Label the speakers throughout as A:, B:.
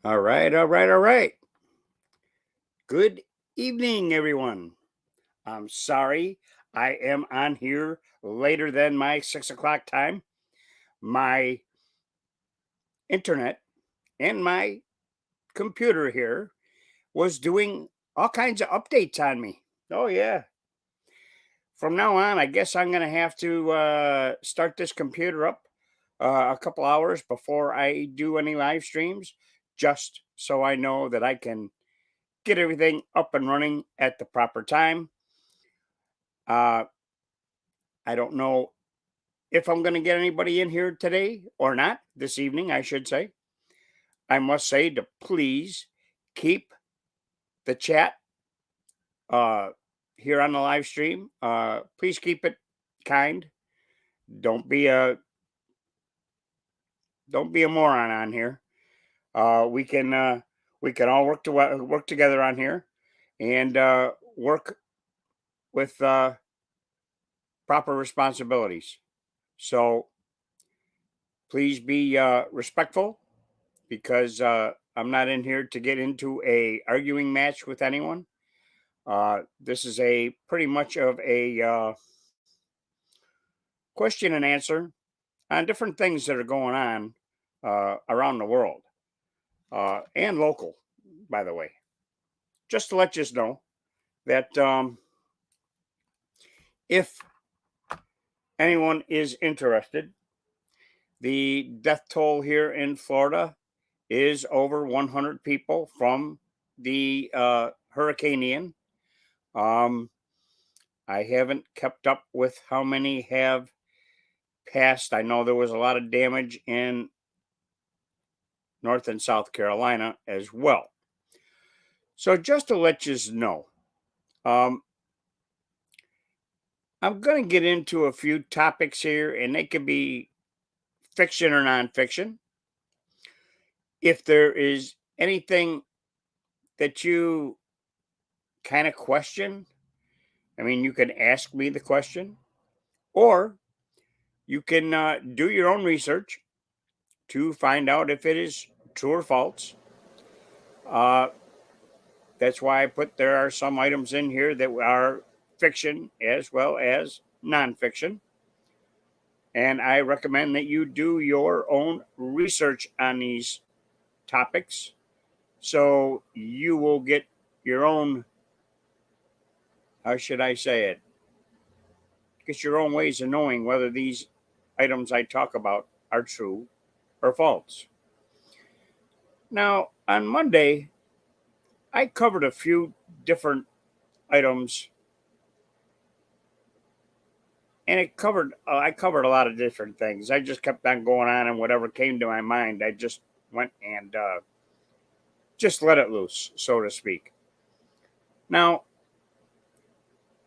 A: All right, all right, all right. Good evening, everyone. I'm sorry I am on here later than my 6 o'clock time. My internet and my computer here was doing all kinds of updates on me. Oh, yeah. From now on, I guess I'm going to have to start this computer up a couple hours before I do any live streams, just so I know that I can get everything up and running at the proper time. Uh, I don't know if I'm going to get anybody in here today or not, this evening, I should say. I must say to please keep the chat uh, here on the live stream. Please keep it kind. Don't be a don't be a moron on here. We can all work together on here and work with proper responsibilities. So please be respectful because I'm not in here to get into a arguing match with anyone. This is a pretty much of a question and answer on different things that are going on around the world and local, by the way. Just to let you know that if anyone is interested, the death toll here in Florida is over 100 people from the Hurricane Ian. I haven't kept up with how many have passed. I know there was a lot of damage in North and South Carolina as well. So just to let you know, um, I'm going to get into a few topics here, and they could be fiction or nonfiction. If there is anything that you kind of question, I mean, you can ask me the question, or you can do your own research to find out if it is true or false. Uh, that's why I put there are some items in here that are fiction as well as nonfiction. And I recommend that you do your own research on these topics so you will get your own, how should I say it, get your own ways of knowing whether these items I talk about are true or false. Now, on Monday, I covered a few different items, and I covered a lot of different things. I just kept on going on, and whatever came to my mind, I just went and just let it loose, so to speak. Now,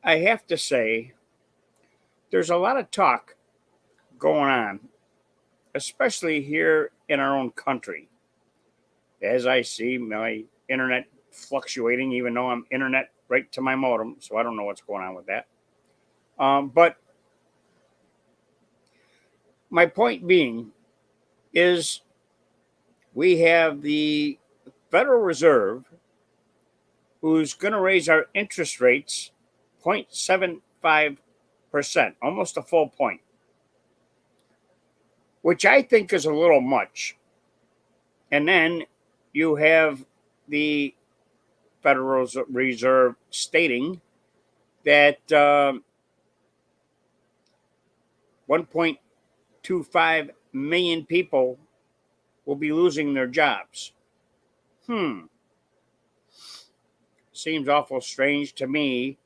A: I have to say, there's a lot of talk going on, especially here in our own country. As I see my internet fluctuating, even though I'm internet right to my modem, so I don't know what's going on with that. But my point being is we have the Federal Reserve who's going to raise our interest rates 0.75%, almost a full point, which I think is a little much. And then you have the Federal Reserve stating that 1.25 million people will be losing their jobs. Seems awful strange to me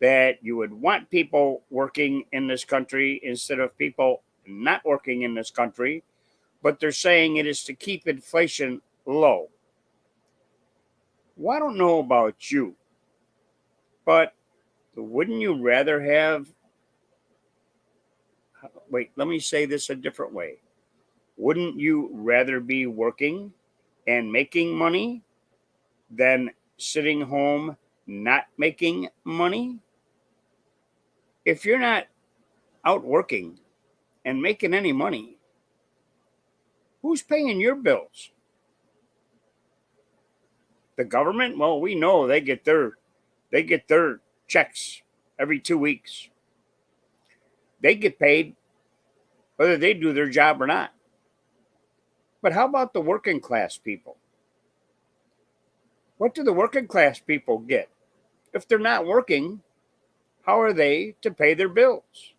A: that you would want people working in this country instead of people not working in this country, but they're saying it is to keep inflation low. Well, I don't know about you, but wouldn't you rather have, wait, let me say this a different way. Wouldn't you rather be working and making money than sitting home not making money? If you're not out working and making any money, who's paying your bills? The government, well, we know they get their checks every 2 weeks. They get paid whether they do their job or not. But how about the working class people? What do the working class people get? If they're not working, how are they to pay their bills?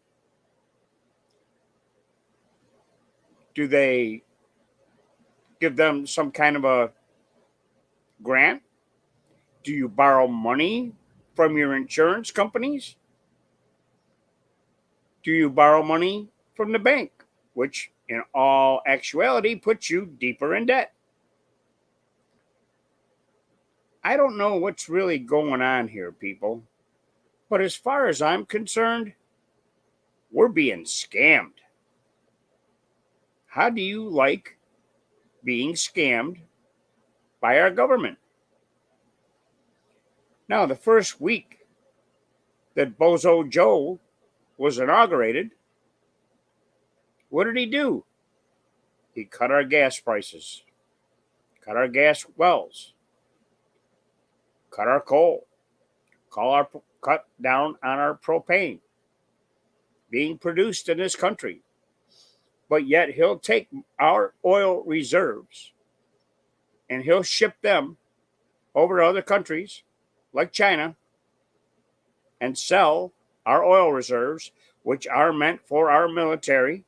A: Do they give them some kind of a grant? Do you borrow money from your insurance companies? Do you borrow money from the bank, which in all actuality puts you deeper in debt? I don't know what's really going on here, people, but as far as I'm concerned, we're being scammed. How do you like being scammed by our government? Now, the first week that Bozo Joe was inaugurated, what did he do? He cut our gas prices, cut our gas wells, cut our coal, cut down on our propane being produced in this country. But yet he'll take our oil reserves and he'll ship them over to other countries like China and sell our oil reserves, which are meant for our military.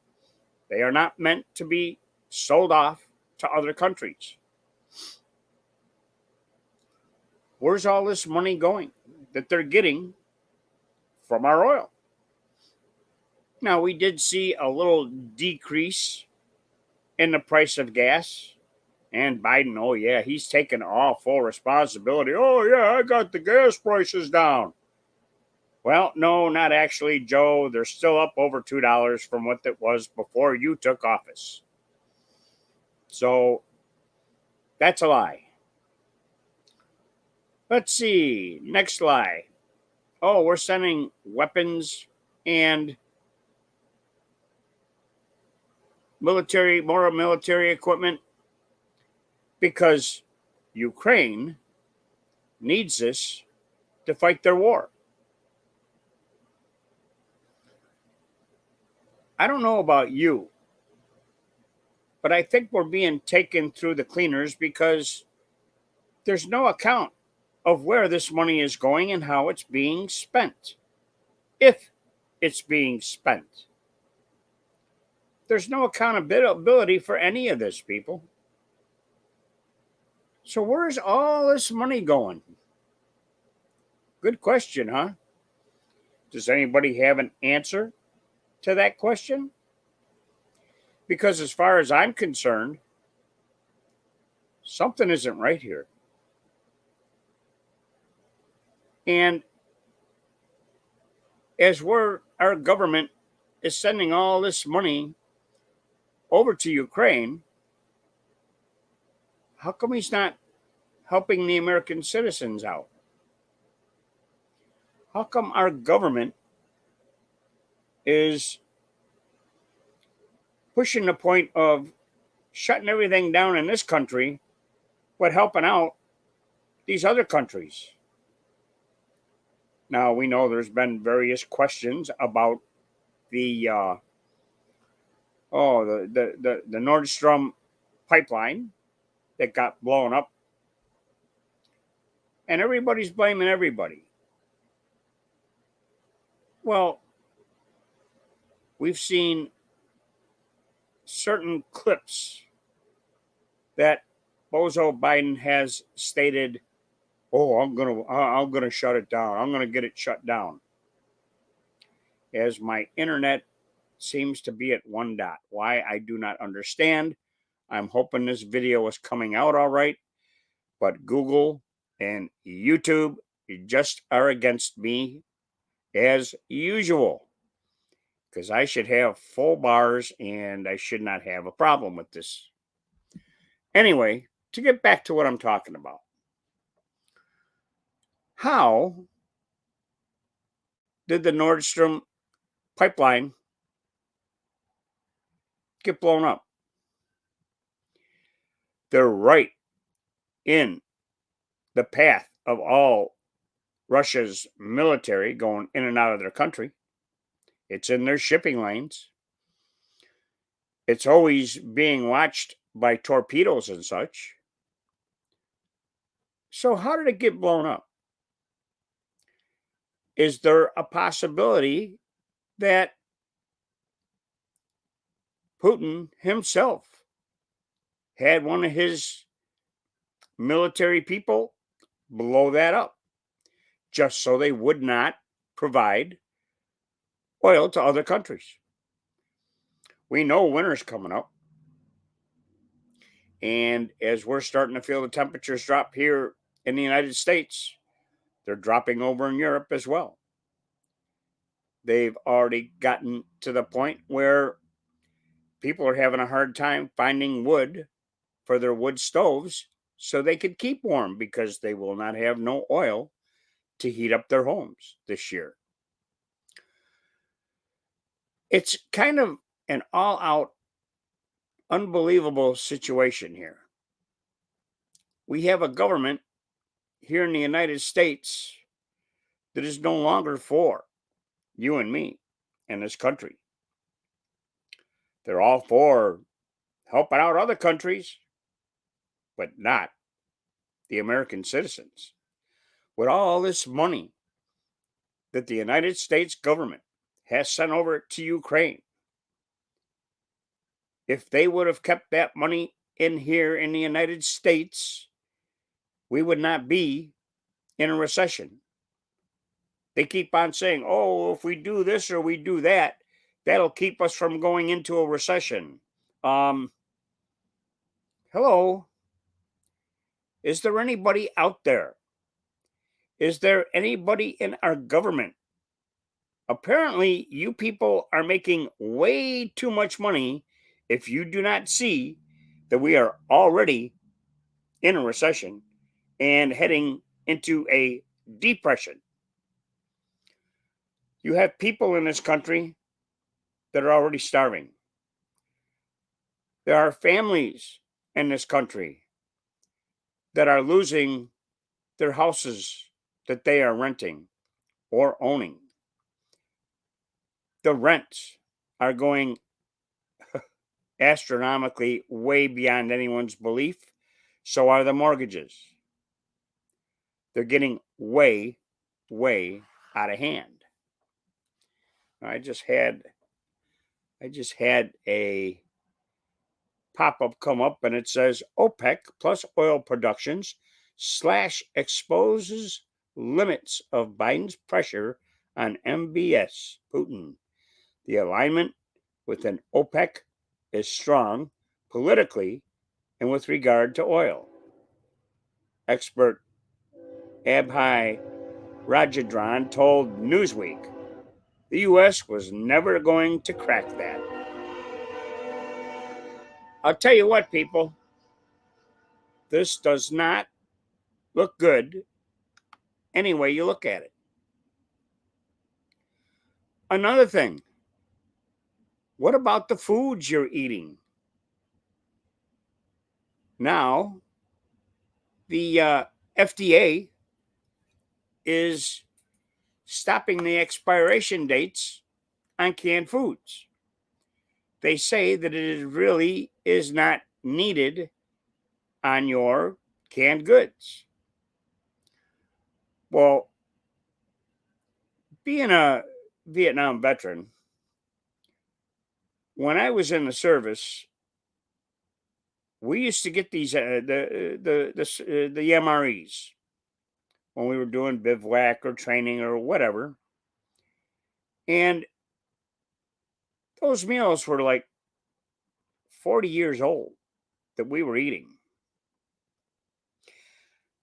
A: They are not meant to be sold off to other countries. Where's all this money going that they're getting from our oil? Now, we did see a little decrease in the price of gas. And Biden, oh yeah, he's taking all full responsibility. Oh yeah, I got the gas prices down. Well, no, not actually, Joe. They're still up over $2 from what it was before you took office. So that's a lie. Let's see. Next lie. Oh, we're sending weapons and more military equipment because Ukraine needs this to fight their war. I don't know about you, but I think we're being taken through the cleaners because there's no account of where this money is going and how it's being spent. If it's being spent, there's no accountability for any of this, people. So, where's all this money going? Good question, huh? Does anybody have an answer to that question? Because, as far as I'm concerned, something isn't right here. And as our government is sending all this money over to Ukraine, how come he's not helping the American citizens out? How come our government is pushing the point of shutting everything down in this country, but helping out these other countries? Now, we know there's been various questions about the the Nord Stream pipeline that got blown up, and everybody's blaming everybody. Well, we've seen certain clips that Bozo Biden has stated, "Oh, I'm gonna shut it down. I'm gonna get it shut down." As my internet seems to be at one dot. Why, I do not understand. I'm hoping this video is coming out all right, but Google and YouTube just are against me as usual because I should have full bars and I should not have a problem with this. Anyway, to get back to what I'm talking about. How did the Nord Stream pipeline get blown up? They're right in the path of all Russia's military going in and out of their country. It's in their shipping lanes. It's always being watched by torpedoes and such. So, how did it get blown up? Is there a possibility that Putin himself had one of his military people blow that up just so they would not provide oil to other countries? We know winter's coming up. And as we're starting to feel the temperatures drop here in the United States, they're dropping over in Europe as well. They've already gotten to the point where people are having a hard time finding wood for their wood stoves so they could keep warm because they will not have no oil to heat up their homes this year. It's kind of an all out unbelievable situation here. We have a government here in the United States that is no longer for you and me and this country. They're all for helping out other countries, but not the American citizens. With all this money that the United States government has sent over to Ukraine, if they would have kept that money in here in the United States, we would not be in a recession. They keep on saying, oh, if we do this or we do that, that'll keep us from going into a recession. Hello? Is there anybody out there? Is there anybody in our government? Apparently, you people are making way too much money if you do not see that we are already in a recession and heading into a depression. You have people in this country that are already starving. There are families in this country that are losing their houses that they are renting or owning. The rents are going astronomically way beyond anyone's belief. So are the mortgages. They're getting way, way out of hand. I just had a pop-up come up and it says OPEC plus oil productions slash exposes limits of Biden's pressure on MBS Putin. The alignment within OPEC is strong politically and with regard to oil. Expert Abhay Rajendran told Newsweek the U.S. was never going to crack that. I'll tell you what, people, this does not look good any way you look at it. Another thing, what about the foods you're eating? Now, the FDA is stopping the expiration dates on canned foods. They say that it really is not needed on your canned goods. Well, being a Vietnam veteran, when I was in the service, we used to get these the MREs when we were doing bivouac or training or whatever, and those meals were like 40 years old that we were eating.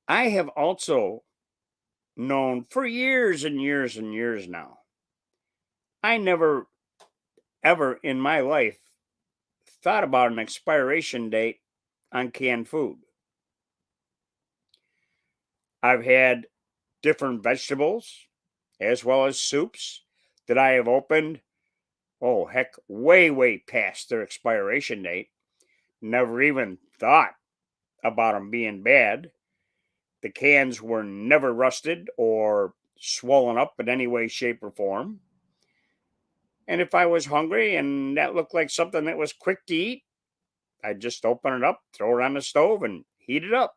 A: I have also known for years and years and years now. I never ever in my life thought about an expiration date on canned food. I've had different vegetables as well as soups that I have opened, oh heck, way, way past their expiration date. Never even thought about them being bad. The cans were never rusted or swollen up in any way, shape, or form. And if I was hungry and that looked like something that was quick to eat, I'd just open it up, throw it on the stove, and heat it up.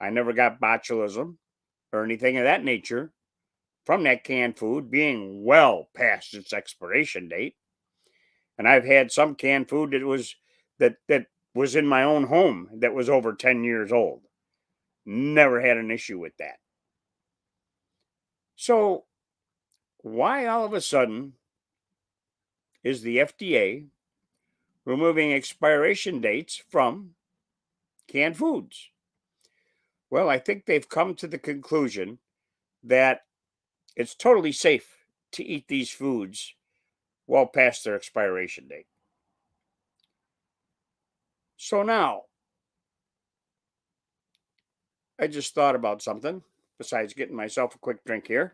A: I never got botulism or anything of that nature from that canned food being well past its expiration date. And I've had some canned food that was in my own home that was over 10 years old. Never had an issue with that. So, why all of a sudden is the FDA removing expiration dates from canned foods? Well, I think they've come to the conclusion that it's totally safe to eat these foods well past their expiration date. So now, I just thought about something besides getting myself a quick drink here.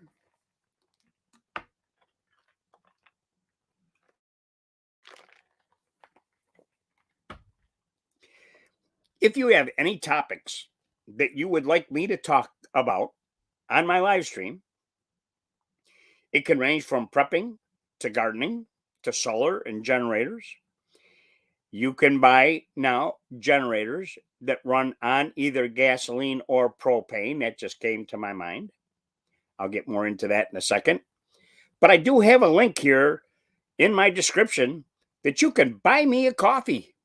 A: If you have any topics that you would like me to talk about on my live stream, it can range from prepping to gardening to solar and generators. You can buy now generators that run on either gasoline or propane. That just came to my mind. I'll get more into that in a second. But I do have a link here in my description that you can buy me a coffee,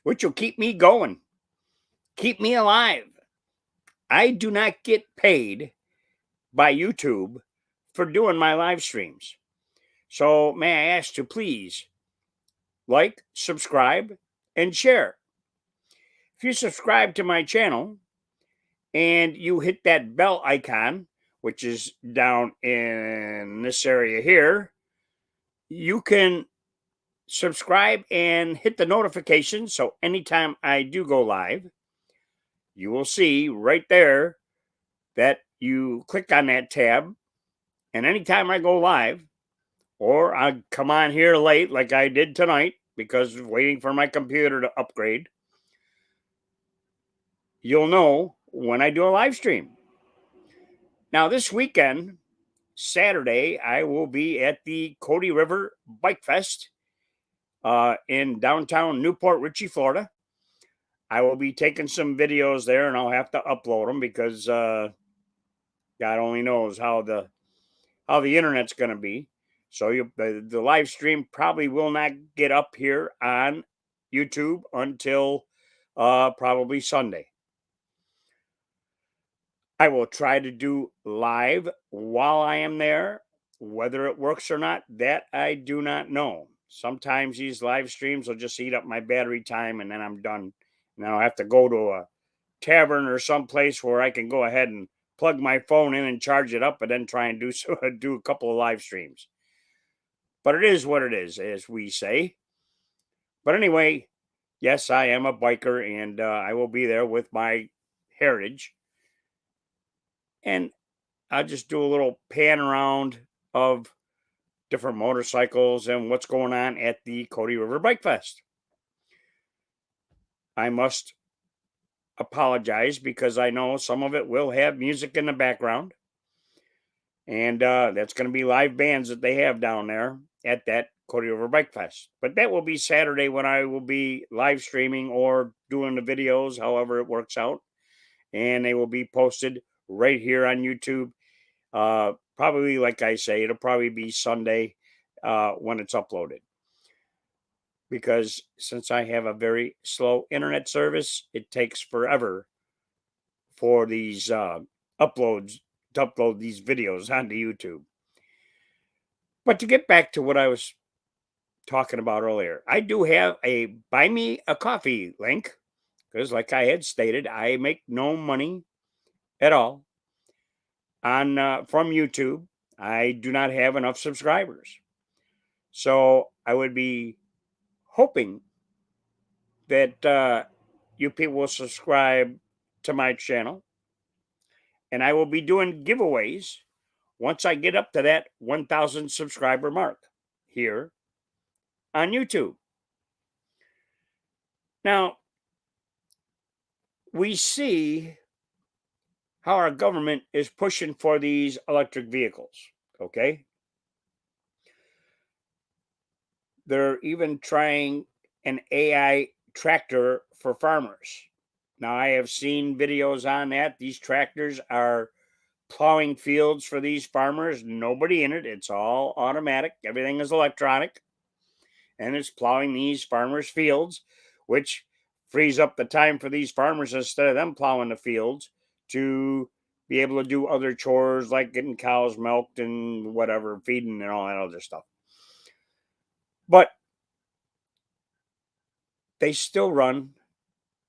A: which will keep me going, keep me alive. I do not get paid by YouTube for doing my live streams. So may I ask to please like, subscribe, and share. If you subscribe to my channel and you hit that bell icon, which is down in this area here, you can subscribe and hit the notification so anytime I do go live, you will see right there that you click on that tab, and anytime I go live, or I come on here late like I did tonight because waiting for my computer to upgrade, you'll know when I do a live stream. Now, this weekend, Saturday, I will be at the Cody River Bike Fest in downtown Newport Richey, Florida. I will be taking some videos there, and I'll have to upload them because God only knows how the internet's going to be. So the live stream probably will not get up here on YouTube until probably Sunday. I will try to do live while I am there. Whether it works or not, that I do not know. Sometimes these live streams will just eat up my battery time and then I'm done. And I'll have to go to a tavern or someplace where I can go ahead and plug my phone in and charge it up and then try and do a couple of live streams. But it is what it is, as we say. But anyway, yes, I am a biker and I will be there with my heritage. And I'll just do a little pan around of different motorcycles and what's going on at the Cody River Bike Fest. I must apologize because I know some of it will have music in the background. And that's going to be live bands that they have down there at that Cody River Bike Fest. But that will be Saturday when I will be live streaming or doing the videos, however it works out. And they will be posted right here on YouTube. Probably, like I say, it'll probably be Sunday when it's uploaded. Because since I have a very slow internet service, it takes forever for these uploads to upload these videos onto YouTube. But to get back to what I was talking about earlier, I do have a buy me a coffee link because, like I had stated, I make no money at all on from YouTube. I do not have enough subscribers, so I would be hoping that you people will subscribe to my channel, and I will be doing giveaways once I get up to that 1,000 subscriber mark here on YouTube. Now, we see how our government is pushing for these electric vehicles. Okay. They're even trying an AI tractor for farmers. Now, I have seen videos on that. These tractors are plowing fields for these farmers, nobody in it. It's all automatic, everything is electronic, and it's plowing these farmers' fields, which frees up the time for these farmers instead of them plowing the fields to be able to do other chores like getting cows milked and whatever, feeding and all that other stuff. But they still run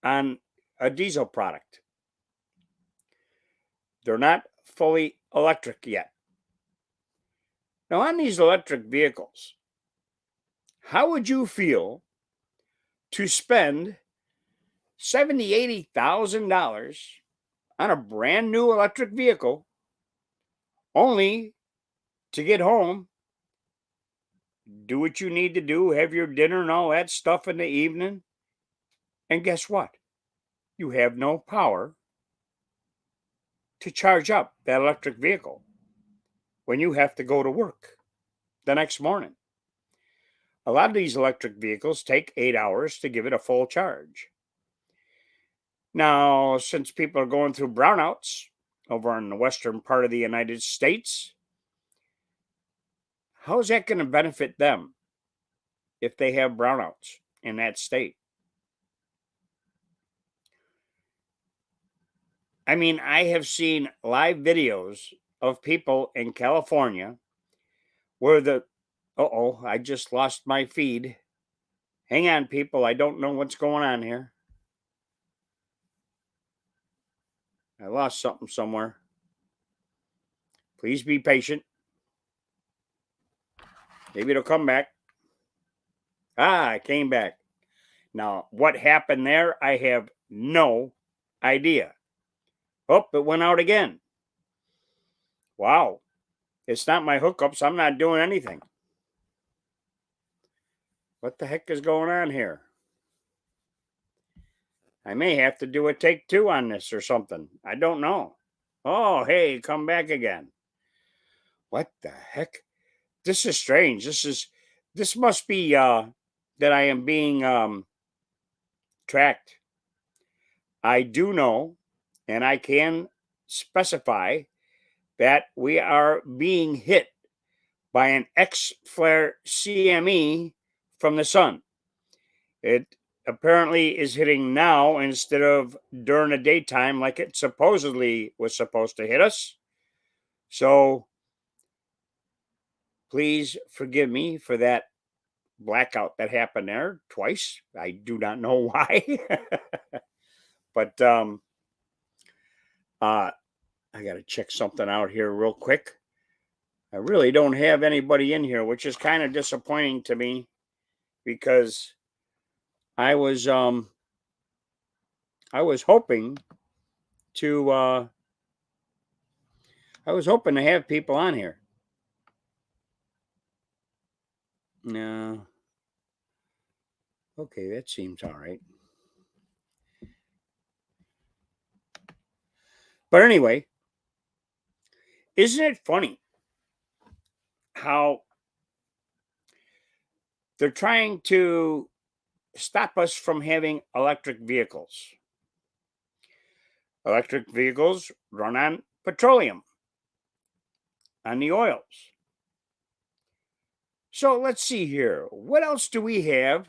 A: on a diesel product. They're not fully electric yet. Now, on these electric vehicles, how would you feel to spend $70,000, $80,000 on a brand new electric vehicle only to get home, do what you need to do, have your dinner and all that stuff in the evening, and guess what? You have no power to charge up that electric vehicle when you have to go to work the next morning. A lot of these electric vehicles take 8 hours to give it a full charge. Now, since people are going through brownouts over in the western part of the United States, how is that going to benefit them if they have brownouts in that state? I mean, I have seen live videos of people in California where oh, I just lost my feed. Hang on, people. I don't know what's going on here. I lost something somewhere. Please be patient. Maybe it'll come back. Ah, it came back. Now, what happened there? I have no idea. Oh, it went out again. Wow. It's not my hookups. I'm not doing anything. What the heck is going on here? I may have to do a take two on this or something. I don't know. Oh, hey, come back again. What the heck? This is strange. This must be that I am being tracked. I do know, and I can specify that we are being hit by an X flare CME from the sun. It apparently is hitting now instead of during the daytime like it supposedly was supposed to hit us. So please forgive me for that blackout that happened there twice. I do not know why. But I got to check something out here real quick. I really don't have anybody in here, which is kind of disappointing to me because I was hoping to have people on here. No. Okay, that seems all right. But anyway, isn't it funny how they're trying to stop us from having electric vehicles? Electric vehicles run on petroleum, on the oils. So let's see here. What else do we have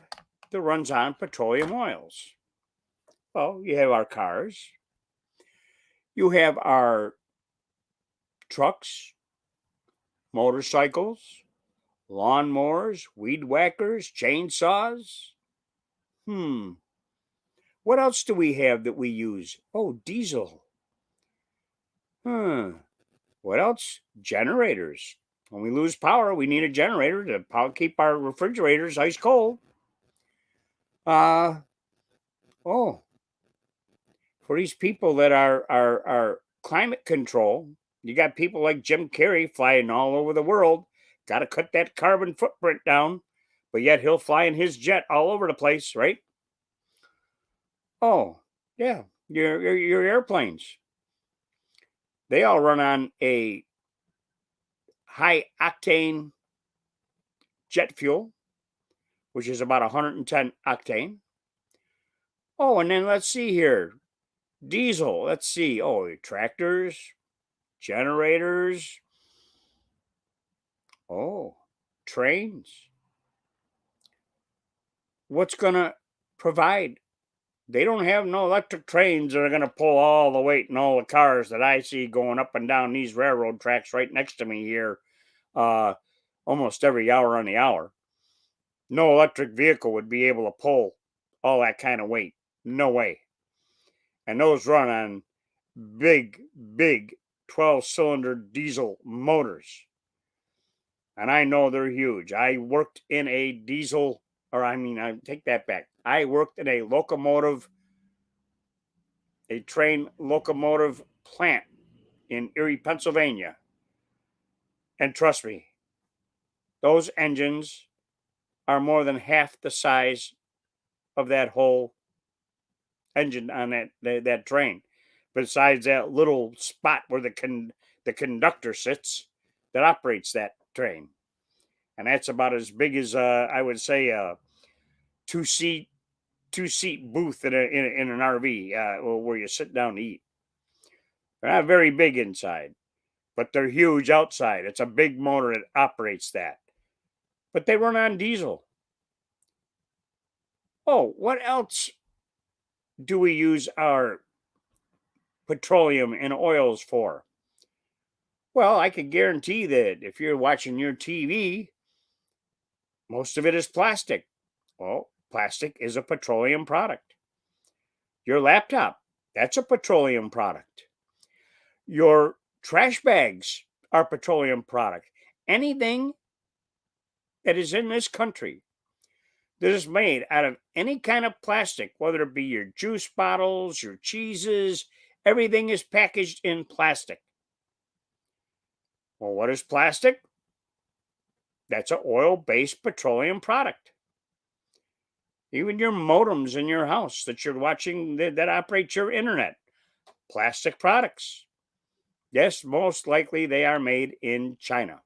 A: that runs on petroleum oils? Well, you have our cars, you have our trucks, motorcycles, lawnmowers, weed whackers, chainsaws. What else do we have that we use? Oh, diesel. What else? Generators. When we lose power, we need a generator to keep our refrigerators ice cold. Oh, for these people that are climate control, you got people like Jim Carrey flying all over the world. Got to cut that carbon footprint down, but yet he'll fly in his jet all over the place, right? Oh, yeah, your airplanes. They all run on a high octane jet fuel, which is about 110 octane. Oh, and then let's see here. Diesel, let's see. Oh, tractors, generators. Oh, trains. What's going to provide? They don't have no electric trains that are going to pull all the weight and all the cars that I see going up and down these railroad tracks right next to me here uh, almost every hour on the hour. No electric vehicle would be able to pull all that kind of weight. No way. And those run on big 12-cylinder diesel motors. And I know they're huge. I worked in a diesel, or I take that back. I worked in a train locomotive plant in Erie, Pennsylvania. And trust me, those engines are more than half the size of that whole engine on that train. Besides that little spot where the conductor sits that operates that train, and that's about as big as I would say a two seat booth in an RV where you sit down to eat. They're not very big inside, but they're huge outside. It's a big motor that operates that, but they run on diesel. Oh, what else do we use our petroleum and oils for? Well, I can guarantee that if you're watching your TV, most of it is plastic. Well, plastic is a petroleum product. Your laptop, that's a petroleum product. Your trash bags are petroleum product. Anything that is in this country that is made out of any kind of plastic, whether it be your juice bottles, your cheeses, everything is packaged in plastic. Well, what is plastic? That's an oil-based petroleum product. Even your modems in your house that you're watching that operate your internet, plastic products. Yes, most likely they are made in China.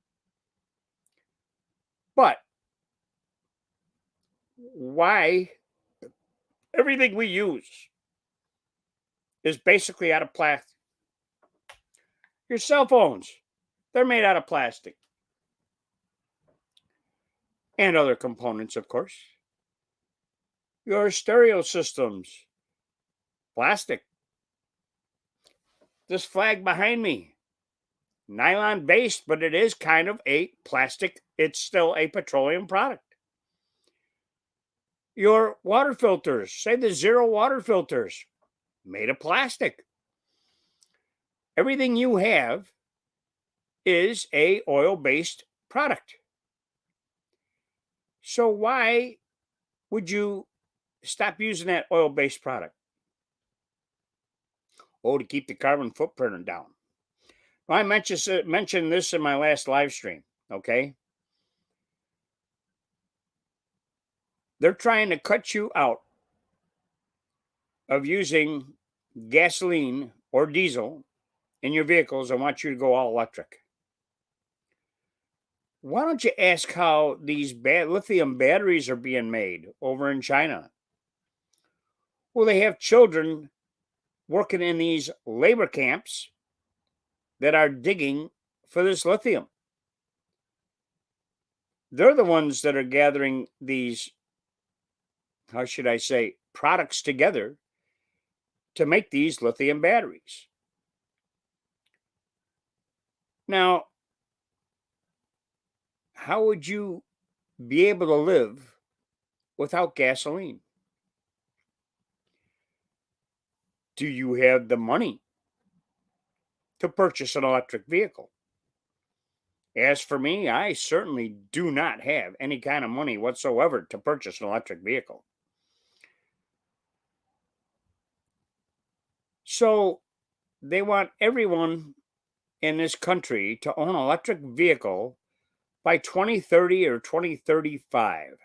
A: But why everything we use is basically out of plastic? Your cell phones, they're made out of plastic. And other components, of course. Your stereo systems, plastic. This flag behind me, nylon based, but it is kind of a plastic. It's still a petroleum product. Your water filters, say the Zero water filters, made of plastic. Everything you have is a oil-based product. So why would you stop using that oil-based product? Oh, to keep the carbon footprint down. I mentioned this in my last live stream, okay? They're trying to cut you out of using gasoline or diesel in your vehicles and want you to go all electric. Why don't you ask how these lithium batteries are being made over in China? Well, they have children working in these labor camps that are digging for this lithium. They're the ones that are gathering these, how should I say, products together to make these lithium batteries. Now, how would you be able to live without gasoline? Do you have the money to purchase an electric vehicle? As for me, I certainly do not have any kind of money whatsoever to purchase an electric vehicle. So they want everyone in this country to own an electric vehicle by 2030 or 2035.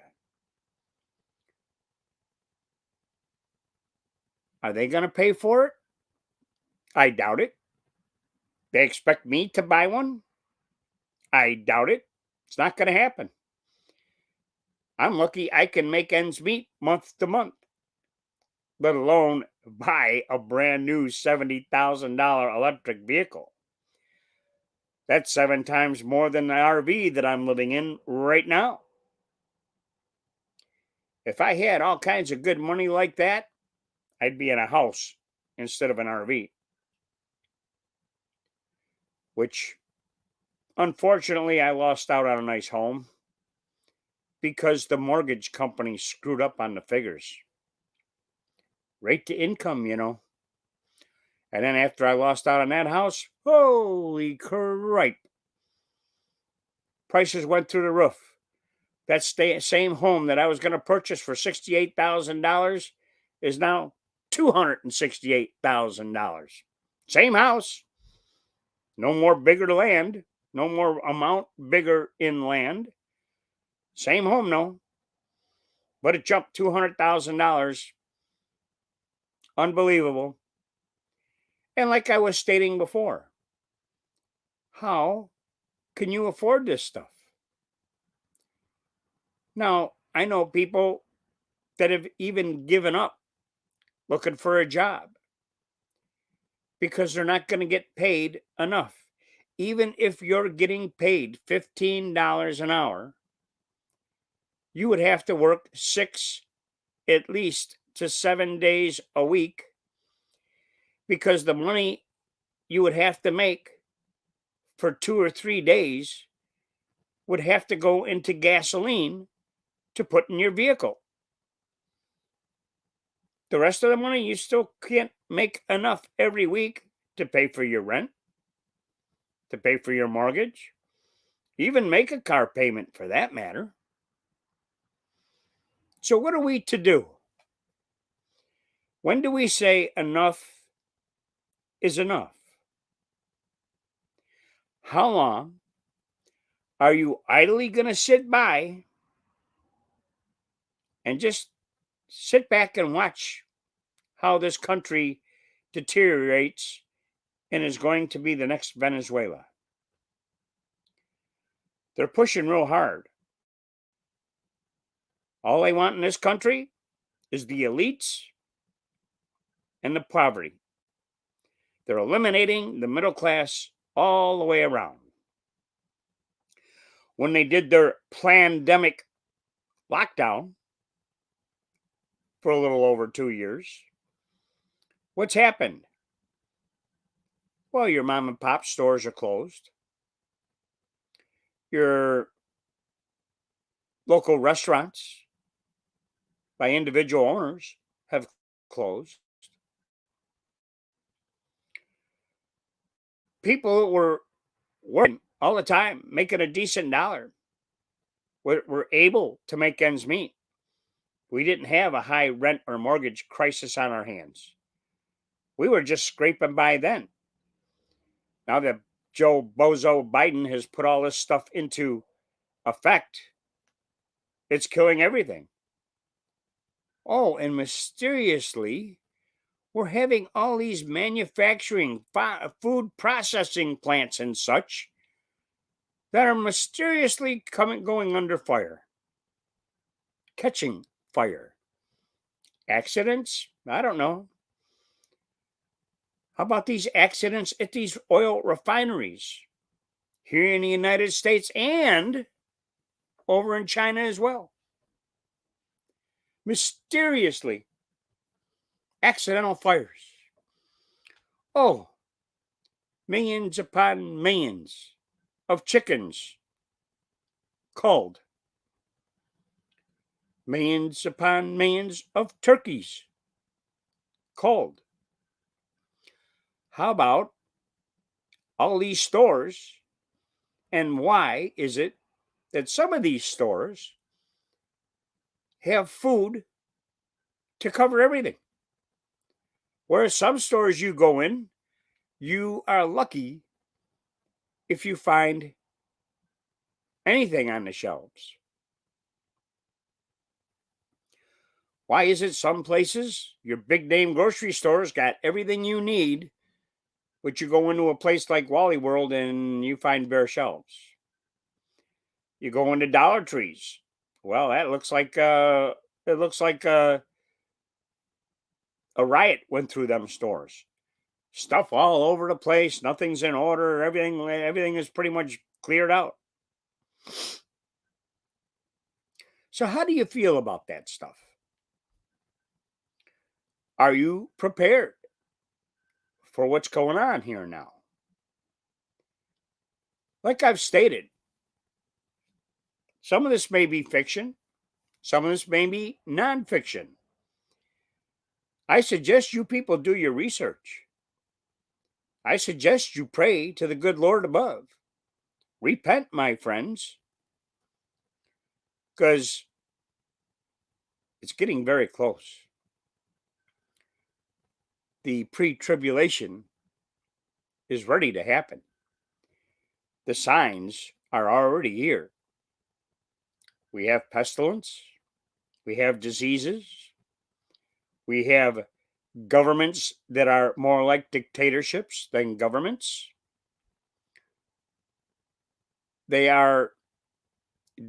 A: Are they going to pay for it? I doubt it. They expect me to buy one? I doubt it. It's not going to happen. I'm lucky I can make ends meet month to month, let alone buy a brand new $70,000 electric vehicle. That's 7 times more than the RV that I'm living in right now. If I had all kinds of good money like that, I'd be in a house instead of an RV, which unfortunately I lost out on a nice home because the mortgage company screwed up on the figures. Rate to income, you know. And then after I lost out on that house, holy cripe, prices went through the roof. That same home that I was going to purchase for $68,000 is now $268,000. Same house, no more bigger land, no more amount bigger in land. Same home, no, but it jumped $200,000. Unbelievable. And like I was stating before, how can you afford this stuff? Now, I know people that have even given up looking for a job because they're not going to get paid enough. Even if you're getting paid $15 an hour, you would have to work 6 at least to 7 days a week because the money you would have to make for 2 or 3 days would have to go into gasoline to put in your vehicle. The rest of the money, you still can't make enough every week to pay for your rent, to pay for your mortgage, even make a car payment for that matter. So, what are we to do? When do we say enough is enough? How long are you idly going to sit by and just sit back and watch how this country deteriorates and is going to be the next Venezuela? They're pushing real hard. All they want in this country is the elites and the poverty. They're eliminating the middle class all the way around. When they did their pandemic lockdown for a little over 2 years, what's happened? Well, your mom and pop stores are closed. Your local restaurants by individual owners have closed. People were working all the time, making a decent dollar, were able to make ends meet. We didn't have a high rent or mortgage crisis on our hands. We were just scraping by then. Now that Joe Bozo Biden has put all this stuff into effect, it's killing everything. Oh, and mysteriously, we're having all these manufacturing, food processing plants and such that are mysteriously going under fire, catching fire. Accidents? I don't know. How about these accidents at these oil refineries here in the United States and over in China as well? Mysteriously, accidental fires. Oh, millions upon millions of chickens culled. Millions upon millions of turkeys culled. How about all these stores? And why is it that some of these stores have food to cover everything? Whereas some stores you go in, you are lucky if you find anything on the shelves. Why is it some places, your big name grocery stores got everything you need but you go into a place like Wally World and you find bare shelves. You go into Dollar Trees. Well, that looks like it looks like a riot went through them stores. Stuff all over the place. Nothing's in order. Everything is pretty much cleared out. So how do you feel about that stuff? Are you prepared for what's going on here now? Like I've stated, some of this may be fiction, some of this may be nonfiction. I suggest you people do your research. I suggest you pray to the good Lord above. Repent, my friends, because it's getting very close. The pre tribulation is ready to happen. The signs are already here. We have pestilence, we have diseases, we have governments that are more like dictatorships than governments. They are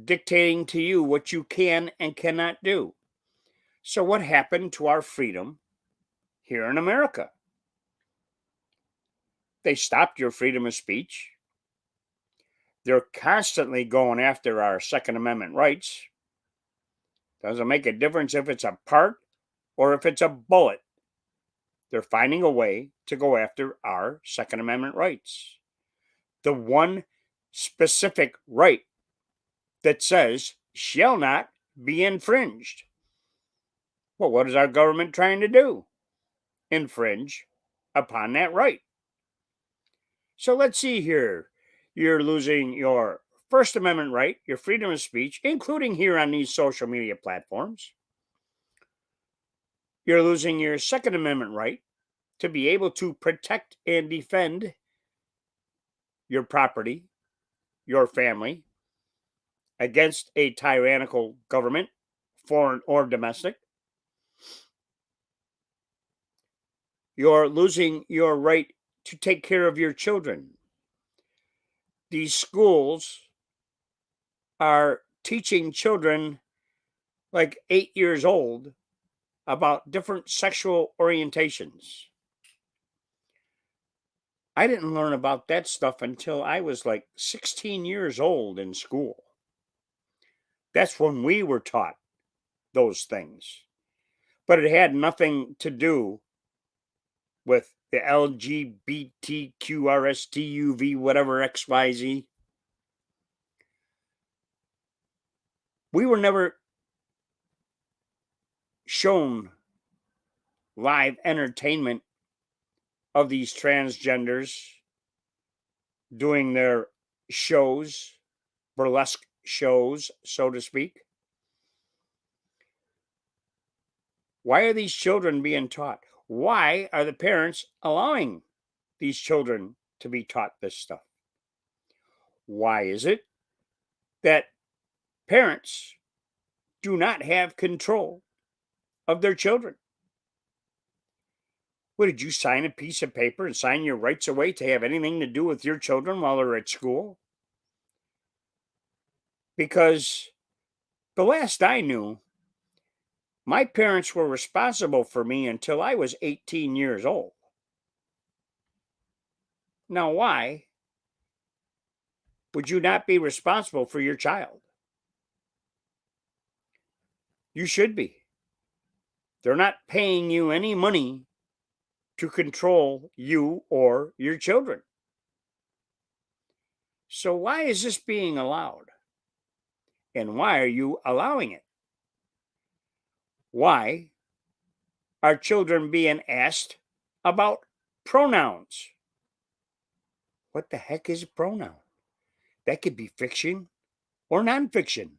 A: dictating to you what you can and cannot do. So, what happened to our freedom here in America? They stopped your freedom of speech. They're constantly going after our Second Amendment rights. Doesn't make a difference if it's a part or if it's a bullet. They're finding a way to go after our Second Amendment rights. The one specific right that says shall not be infringed. Well, what is our government trying to do? Infringe upon that right. So let's see here. You're losing your First Amendment right, your freedom of speech, including here on these social media platforms. You're losing your Second Amendment right to be able to protect and defend your property, your family, against a tyrannical government, foreign or domestic. You're losing your right to take care of your children. These schools are teaching children like 8 years old about different sexual orientations. I didn't learn about that stuff until I was like 16 years old in school. That's when we were taught those things. But it had nothing to do with the LGBTQRSTUV, whatever XYZ. We were never shown live entertainment of these transgenders doing their shows, burlesque shows, so to speak. Why are these children being taught? Why are the parents allowing these children to be taught this stuff? Why is it that parents do not have control of their children? What, did you sign a piece of paper and sign your rights away to have anything to do with your children while they're at school? Because the last I knew, my parents were responsible for me until I was 18 years old. Now, why would you not be responsible for your child? You should be. They're not paying you any money to control you or your children. So, why is this being allowed? And why are you allowing it? Why are children being asked about pronouns? What the heck is a pronoun? That could be fiction or nonfiction.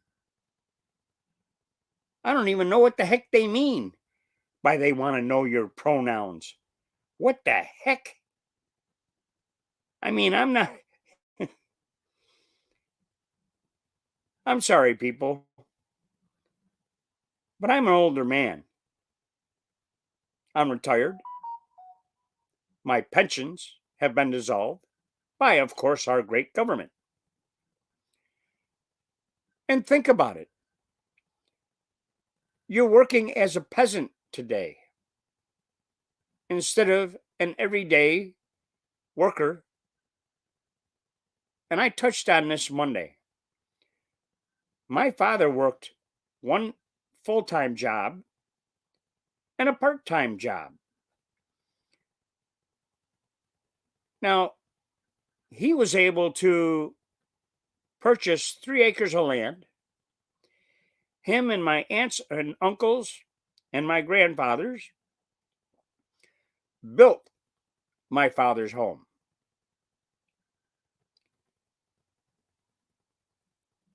A: I don't even know what the heck they mean by they want to know your pronouns. What the heck? I mean, I'm sorry, people, but I'm an older man. I'm retired. My pensions have been dissolved by, of course, our great government. And think about it. You're working as a peasant today instead of an everyday worker. And I touched on this Monday. My father worked one full time job and a part time job. Now, he was able to purchase 3 acres of land. Him and my aunts and uncles and my grandfathers built my father's home.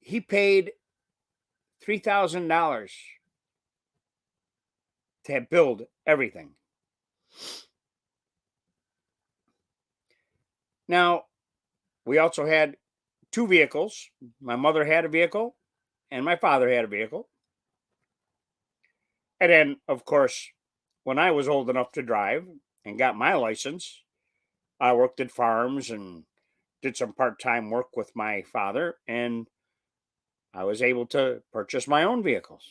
A: He paid $3,000 to build everything. Now, we also had 2 vehicles. My mother had a vehicle and my father had a vehicle. And then, of course, when I was old enough to drive and got my license, I worked at farms and did some part time work with my father, and I was able to purchase my own vehicles.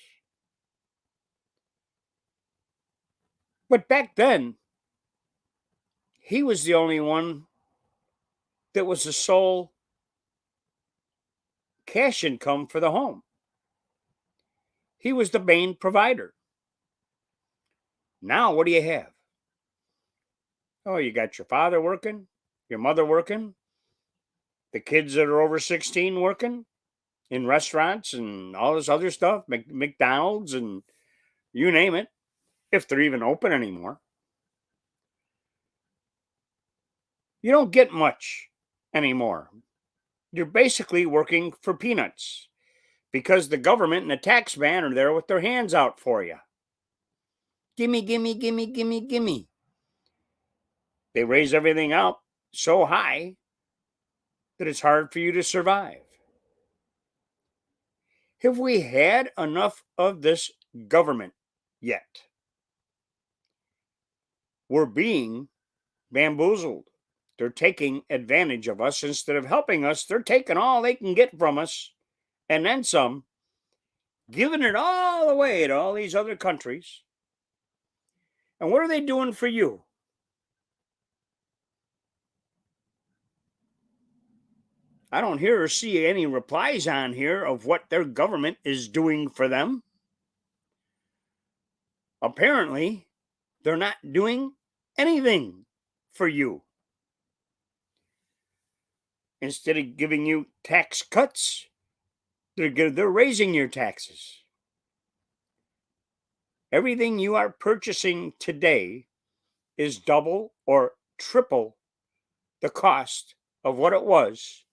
A: But back then, he was the only one that was the sole cash income for the home. He was the main provider. Now, what do you have? Oh, you got your father working, your mother working, the kids that are over 16 working in restaurants and all this other stuff, McDonald's and you name it, if they're even open anymore. You don't get much anymore. You're basically working for peanuts because the government and the tax man are there with their hands out for you. Gimme, gimme, gimme, gimme, gimme. They raise everything up so high that it's hard for you to survive. Have we had enough of this government yet? We're being bamboozled. They're taking advantage of us. Instead of helping us, they're taking all they can get from us and then some, giving it all away to all these other countries. And what are they doing for you? I don't hear or see any replies on here of what their government is doing for them. Apparently, they're not doing anything for you. Instead of giving you tax cuts, they're raising your taxes. Everything you are purchasing today is double or triple the cost of what it was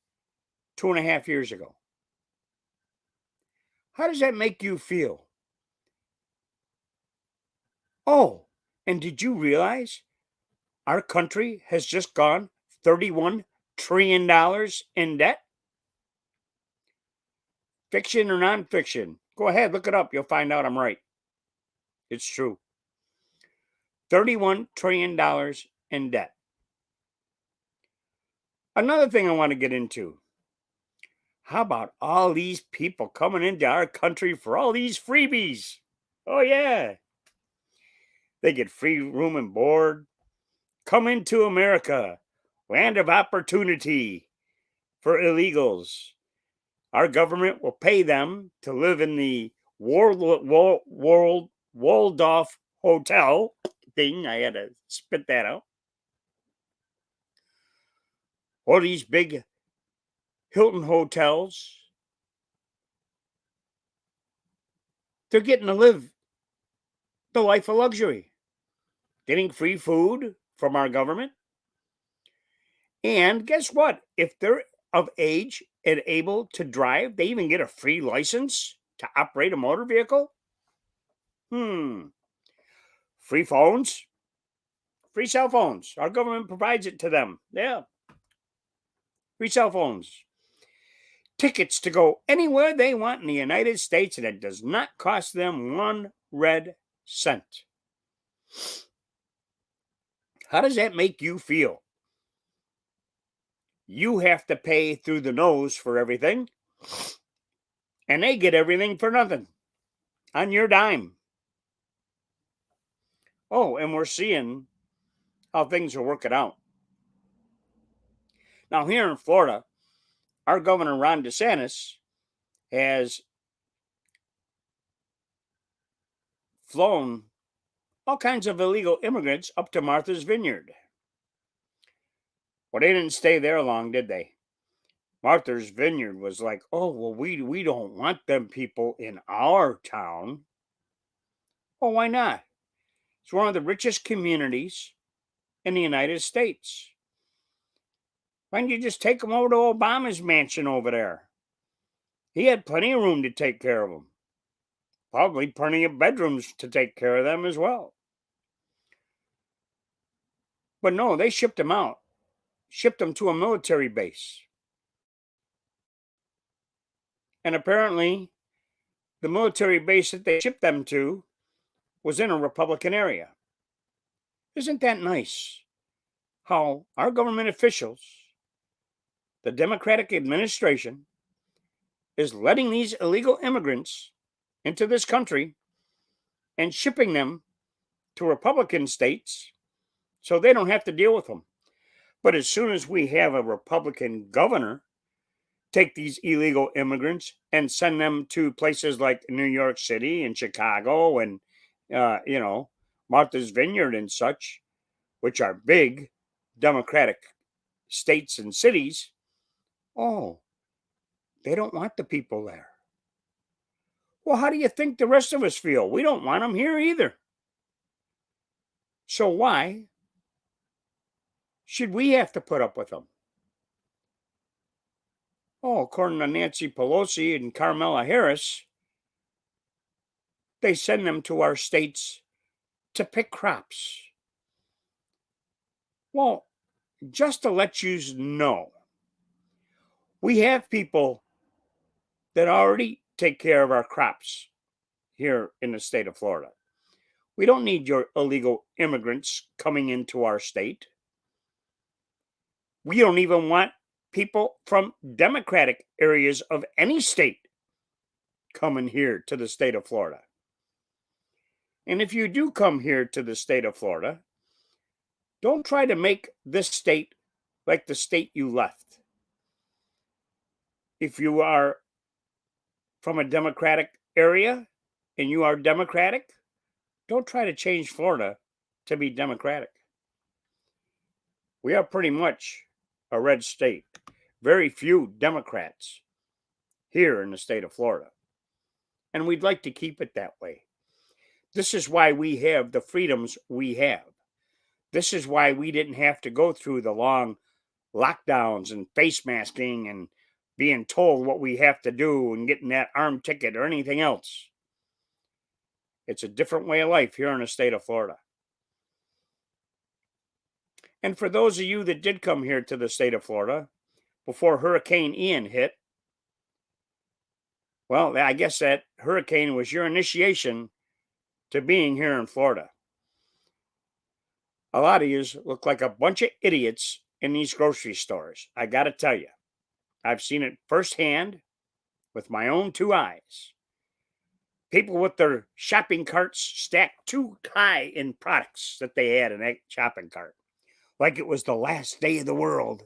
A: 2.5 years ago. How does that make you feel? Oh, and did you realize our country has just gone $31 trillion in debt? Fiction or nonfiction? Go ahead, look it up. You'll find out I'm right. It's true. $31 trillion in debt. Another thing I want to get into. How about all these people coming into our country for all these freebies? Oh, yeah. They get free room and board. Come into America, land of opportunity for illegals. Our government will pay them to live in the Waldorf Hotel thing. I had to spit that out. Or these big Hilton hotels. They're getting to live the life of luxury, getting free food from our government. And guess what? If they're of age and able to drive, they even get a free license to operate a motor vehicle. Free phones, free cell phones. Our government provides it to them. Yeah. Free cell phones. Tickets to go anywhere they want in the United States, and it does not cost them one red cent. How does that make you feel? You have to pay through the nose for everything, and they get everything for nothing on your dime. Oh, and we're seeing how things are working out. Now, here in Florida, our governor, Ron DeSantis, has flown all kinds of illegal immigrants up to Martha's Vineyard. Well, they didn't stay there long, did they? Martha's Vineyard was like, oh, well, we don't want them people in our town. Well, why not? It's one of the richest communities in the United States. Why don't you just take them over to Obama's mansion over there? He had plenty of room to take care of them. Probably plenty of bedrooms to take care of them as well. But no, they shipped them out, shipped them to a military base. And apparently, the military base that they shipped them to was in a Republican area. Isn't that nice? How our government officials, the Democratic administration, is letting these illegal immigrants into this country and shipping them to Republican states so they don't have to deal with them. But as soon as we have a Republican governor take these illegal immigrants and send them to places like New York City and Chicago and, Martha's Vineyard and such, which are big Democratic states and cities, oh, they don't want the people there. Well, how do you think the rest of us feel? We don't want them here either. So why should we have to put up with them? Oh, according to Nancy Pelosi and Kamala Harris, they send them to our states to pick crops. Well, just to let you know, we have people that already take care of our crops here in the state of Florida. We don't need your illegal immigrants coming into our state. We don't even want people from Democratic areas of any state coming here to the state of Florida. And if you do come here to the state of Florida, don't try to make this state like the state you left. If you are from a Democratic area and you are Democratic, don't try to change Florida to be Democratic. We are pretty much a red state. Very few Democrats here in the state of Florida. And we'd like to keep it that way. This is why we have the freedoms we have. This is why we didn't have to go through the long lockdowns and face masking and being told what we have to do and getting that armed ticket or anything else. It's a different way of life here in the state of Florida. And for those of you that did come here to the state of Florida before Hurricane Ian hit, well, I guess that hurricane was your initiation to being here in Florida. A lot of you look like a bunch of idiots in these grocery stores. I got to tell you, I've seen it firsthand with my own two eyes. People with their shopping carts stacked too high in products that they had in that shopping cart, like it was the last day of the world.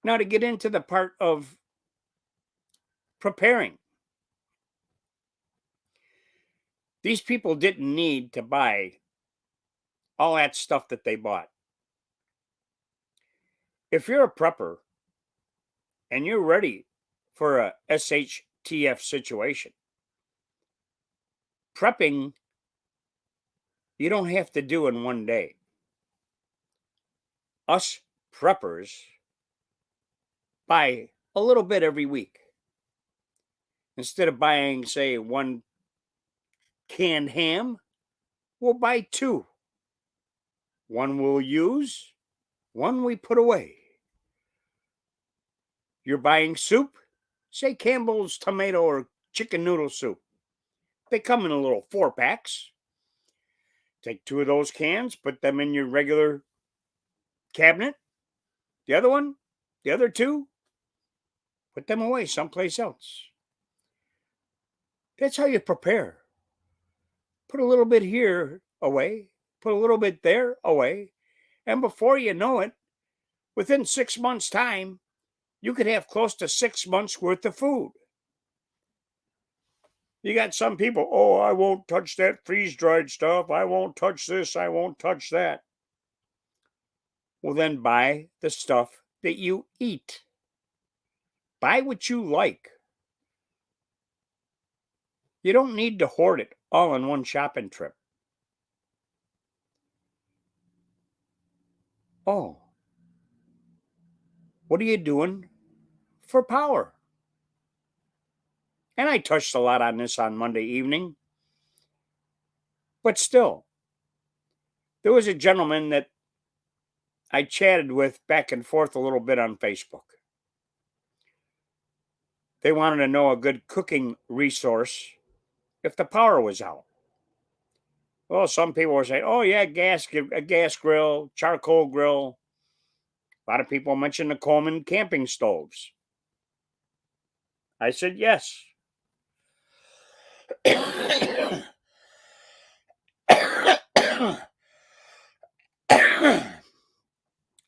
A: Now, to get into the part of preparing, these people didn't need to buy all that stuff that they bought. If you're a prepper and you're ready for a SHTF situation, prepping you don't have to do in one day. Us preppers buy a little bit every week. Instead of buying, say, one canned ham, we'll buy two. One we'll use, one we put away. You're buying soup, say Campbell's tomato or chicken noodle soup. They come in a little 4-packs. Take 2 of those cans, put them in your regular cabinet. The other 2, put them away someplace else. That's how you prepare. Put a little bit here away, put a little bit there away, and before you know it, within 6 months' time, you could have close to 6 months worth of food. You got some people, oh, I won't touch that freeze dried stuff. I won't touch this. I won't touch that. Well, then buy the stuff that you eat. Buy what you like. You don't need to hoard it all in one shopping trip. Oh, what are you doing for power? And I touched a lot on this on Monday evening. But still, there was a gentleman that I chatted with back and forth a little bit on Facebook. They wanted to know a good cooking resource if the power was out. Well, some people were saying, oh, yeah, a gas grill, charcoal grill. A lot of people mentioned the Coleman camping stoves. I said, yes.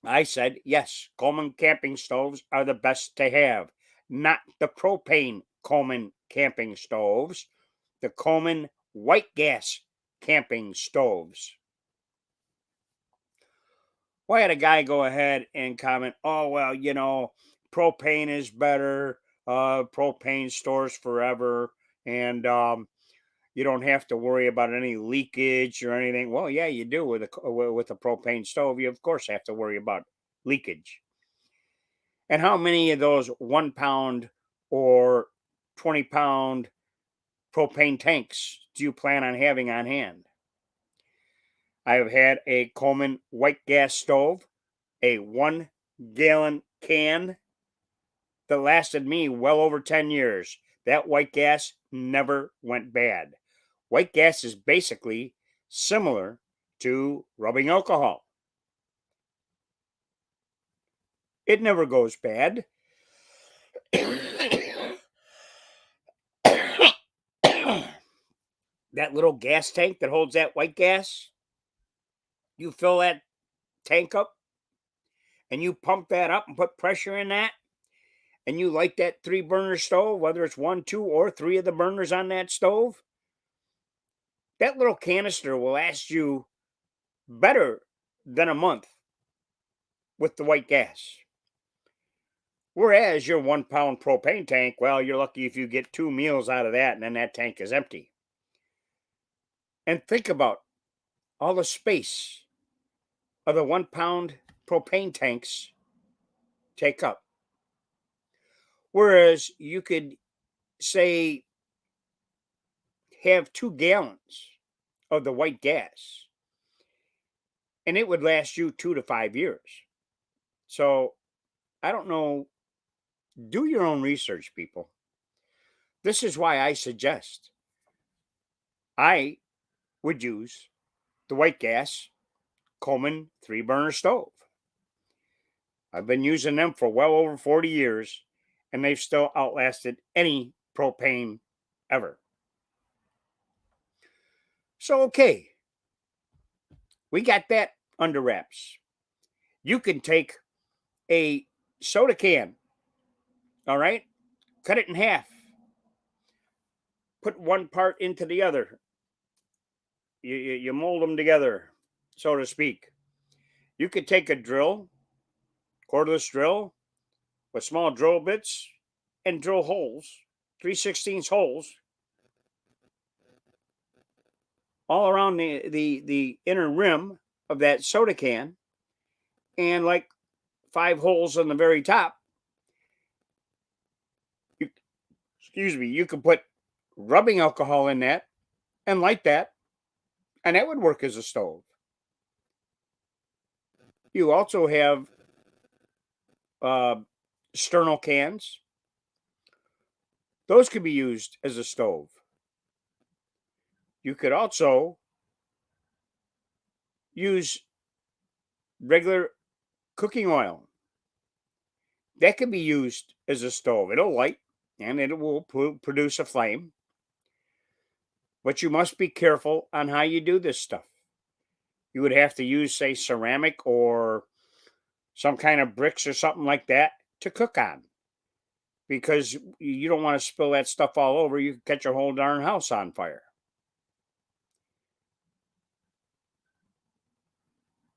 A: I said, yes, Coleman camping stoves are the best to have, not the propane Coleman camping stoves, the Coleman white gas camping stoves. Why had a guy go ahead and comment, oh, well, propane is better, propane stores forever, and you don't have to worry about any leakage or anything. Well, yeah, you do with a propane stove. You of course have to worry about leakage. And how many of those 1 pound or 20-pound propane tanks do you plan on having on hand? I have had a Coleman white gas stove, a 1-gallon can that lasted me well over 10 years. That white gas never went bad. White gas is basically similar to rubbing alcohol. It never goes bad. That little gas tank that holds that white gas, you fill that tank up and you pump that up and put pressure in that, and you light that 3-burner stove, whether it's 1, 2, or 3 of the burners on that stove, that little canister will last you better than a month with the white gas. Whereas your 1-pound propane tank, well, you're lucky if you get 2 meals out of that, and then that tank is empty. And think about all the space of the 1-pound propane tanks take up. Whereas you could, say, have 2 gallons of the white gas, and it would last you 2 to 5 years. So I don't know. Do your own research, people. This is why I suggest I would use the white gas Coleman 3-burner stove. I've been using them for well over 40 years, and they've still outlasted any propane ever. So, okay, we got that under wraps. You can take a soda can, all right, cut it in half, put one part into the other. You mold them together, so to speak. You could take a drill, cordless drill, with small drill bits and drill holes, 3/16 holes, all around the inner rim of that soda can, and like 5 holes on the very top. You could put rubbing alcohol in that and light that, and that would work as a stove. You also have uh, sternal cans. Those could be used as a stove. You could also use regular cooking oil. That can be used as a stove. It'll light and it will produce a flame. But you must be careful on how you do this stuff. You would have to use, say, ceramic or some kind of bricks or something like that to cook on, because you don't want to spill that stuff all over. You could catch your whole darn house on fire.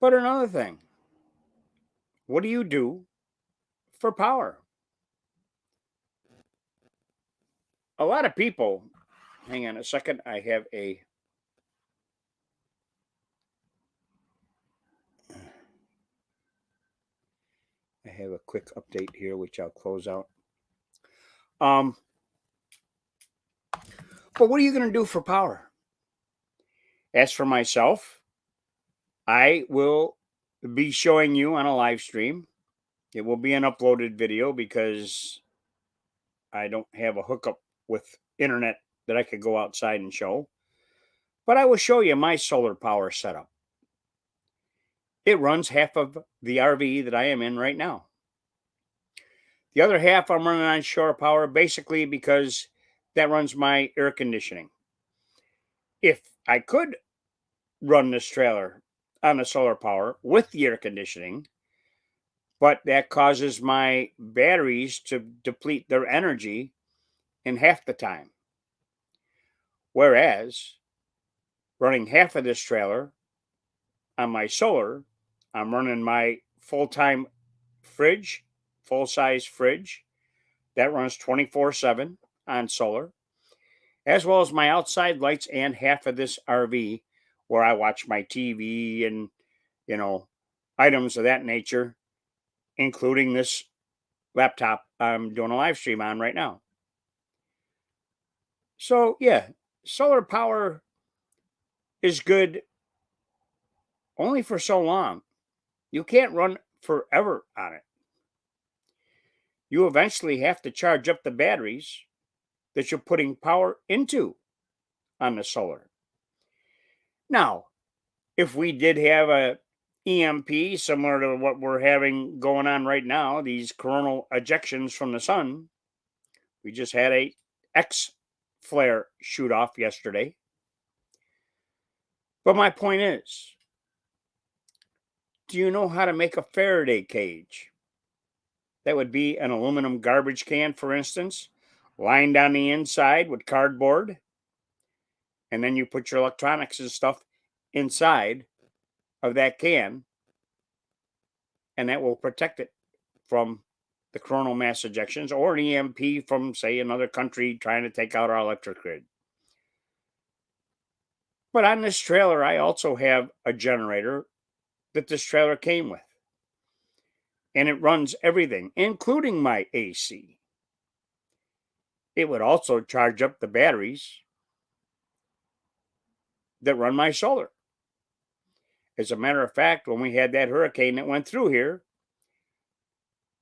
A: But another thing, what do you do for power? A lot of people, hang on a second, I have a quick update here, which I'll close out. But what are you going to do for power? As for myself, I will be showing you on a live stream. It will be an uploaded video because I don't have a hookup with internet that I could go outside and show. But I will show you my solar power setup. It runs half of the RV that I am in right now. The other half I'm running on shore power, basically because that runs my air conditioning. If I could run this trailer on the solar power with the air conditioning, but that causes my batteries to deplete their energy in half the time. Whereas running half of this trailer on my solar, I'm running my full-time fridge, full-size fridge that runs 24/7 on solar, as well as my outside lights and half of this RV where I watch my TV and, you know, items of that nature, including this laptop I'm doing a live stream on right now. So, yeah, solar power is good only for so long. You can't run forever on it. You eventually have to charge up the batteries that you're putting power into on the solar. Now, if we did have a EMP similar to what we're having going on right now, these coronal ejections from the sun, we just had a X flare shoot off yesterday. But my point is, do you know how to make a Faraday cage? That would be an aluminum garbage can, for instance, lined on the inside with cardboard. And then you put your electronics and stuff inside of that can, and that will protect it from the coronal mass ejections or an EMP from, say, another country trying to take out our electric grid. But on this trailer, I also have a generator that this trailer came with. And it runs everything, including my AC. It would also charge up the batteries that run my solar. As a matter of fact, when we had that hurricane that went through here,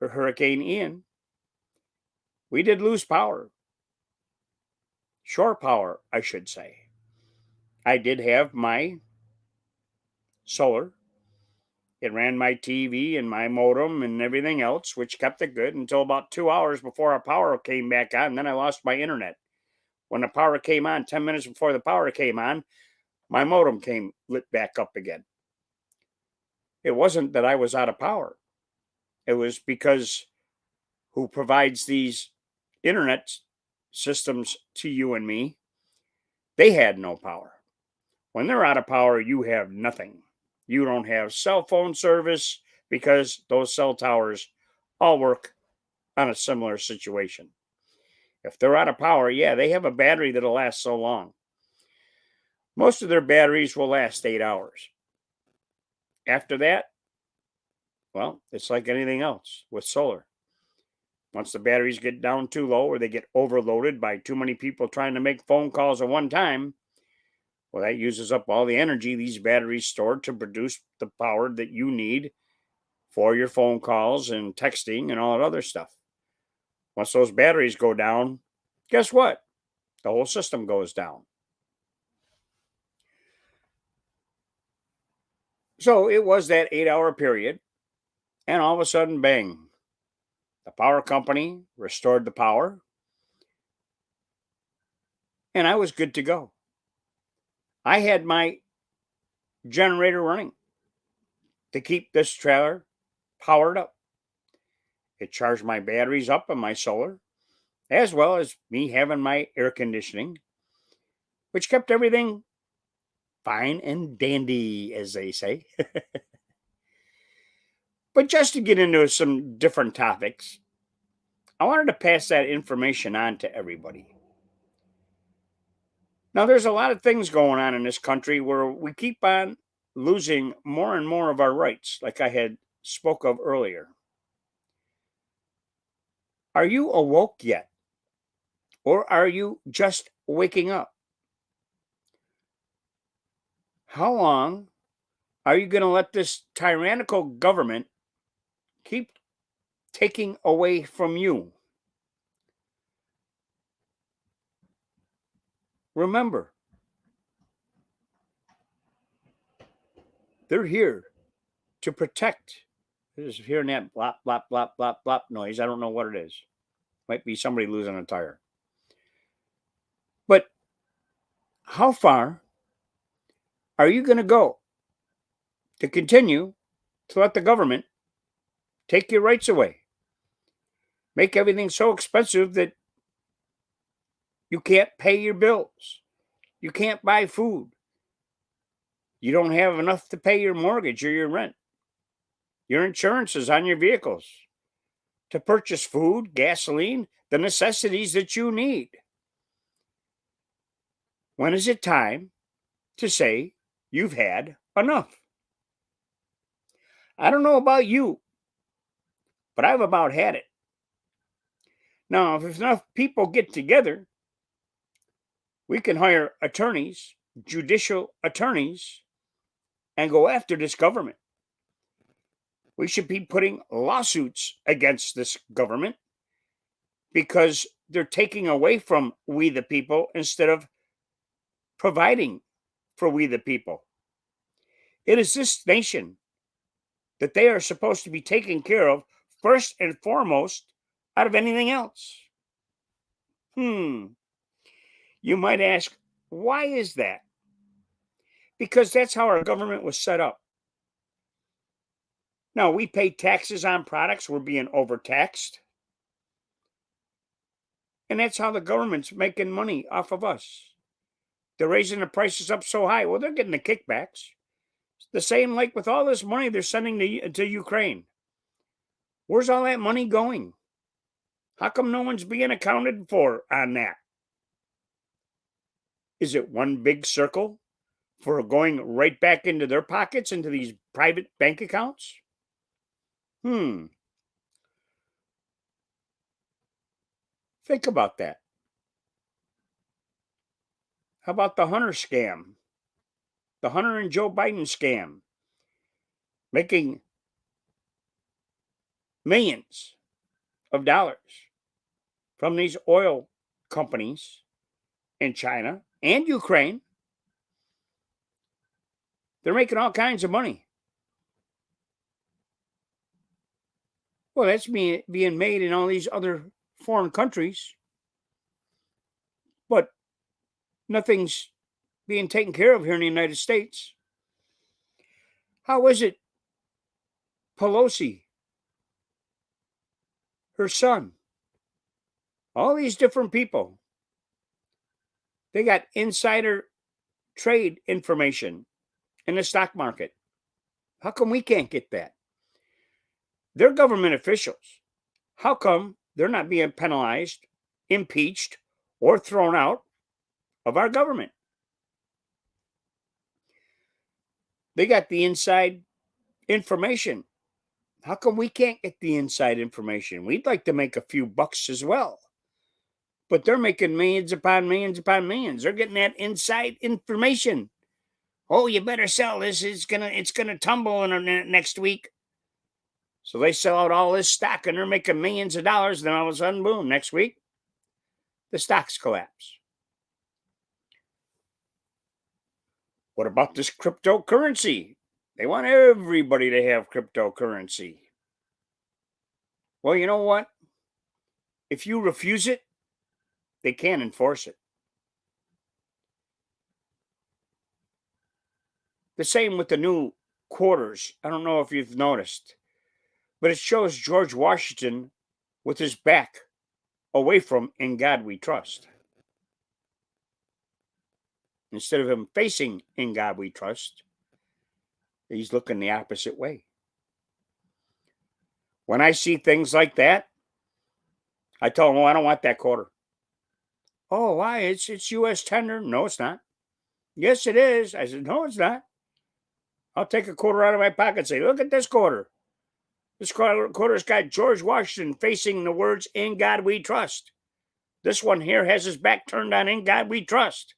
A: or Hurricane Ian, we did lose power. Shore power, I should say. I did have my solar. It ran my TV and my modem and everything else, which kept it good until about 2 hours before our power came back on. Then I lost my internet. When the power came on, 10 minutes before the power came on, my modem came lit back up again. It wasn't that I was out of power. It was because who provides these internet systems to you and me, they had no power. When they're out of power, you have nothing. You don't have cell phone service because those cell towers all work on a similar situation. If they're out of power, yeah, they have a battery that'll last so long. Most of their batteries will last 8 hours. After that, well, it's like anything else with solar. Once the batteries get down too low or they get overloaded by too many people trying to make phone calls at one time, well, that uses up all the energy these batteries store to produce the power that you need for your phone calls and texting and all that other stuff. Once those batteries go down, guess what? The whole system goes down. So it was that 8 hour period, and all of a sudden, bang, the power company restored the power, and I was good to go. I had my generator running to keep this trailer powered up. It charged my batteries up and my solar, as well as me having my air conditioning, which kept everything fine and dandy, as they say. But just to get into some different topics, I wanted to pass that information on to everybody. Now, there's a lot of things going on in this country where we keep on losing more and more of our rights, like I had spoke of earlier. Are you awoke yet? Or are you just waking up? How long are you going to let this tyrannical government keep taking away from you? Remember, they're here to protect. Just hearing that blop, blop, blop, blop, blop noise. I don't know what it is. Might be somebody losing a tire. But how far are you going to go to continue to let the government take your rights away? Make everything so expensive that you can't pay your bills. You can't buy food. You don't have enough to pay your mortgage or your rent, your insurances on your vehicles, to purchase food, gasoline, the necessities that you need. When is it time to say you've had enough? I don't know about you, but I've about had it. Now, if enough people get together, we can hire attorneys, judicial attorneys, and go after this government. We should be putting lawsuits against this government because they're taking away from we the people instead of providing for we the people. It is this nation that they are supposed to be taking care of first and foremost out of anything else. You might ask, why is that? Because that's how our government was set up. Now, we pay taxes on products, we're being overtaxed. And that's how the government's making money off of us. They're raising the prices up so high. Well, they're getting the kickbacks. It's the same like with all this money they're sending to Ukraine. Where's all that money going? How come no one's being accounted for on that? Is it one big circle for going right back into their pockets, into these private bank accounts? Think about that. How about the Hunter scam? The Hunter and Joe Biden scam, making millions of dollars from these oil companies in China and Ukraine. They're making all kinds of money. Well, that's being made in all these other foreign countries, but nothing's being taken care of here in the United States. How is it Pelosi, her son, all these different people, they got insider trade information in the stock market? How come we can't get that? They're government officials. How come they're not being penalized, impeached, or thrown out of our government? They got the inside information. How come we can't get the inside information? We'd like to make a few bucks as well. But they're making millions upon millions upon millions. They're getting that inside information. Oh, you better sell this. It's gonna tumble in the next week. So they sell out all this stock and they're making millions of dollars. Then all of a sudden, boom, next week, the stocks collapse. What about this cryptocurrency? They want everybody to have cryptocurrency. Well, you know what? If you refuse it, they can't enforce it. The same with the new quarters. I don't know if you've noticed, but it shows George Washington with his back away from "In God We Trust." Instead of him facing "In God We Trust," he's looking the opposite way. When I see things like that, I tell him, "Oh, I don't want that quarter." "Oh, why? It's U.S. tender." "No, it's not." "Yes, it is." I said, "No, it's not." I'll take a quarter out of my pocket and say, "Look at this quarter. This quarter's got George Washington facing the words, 'In God We Trust.' This one here has his back turned on 'In God We Trust.'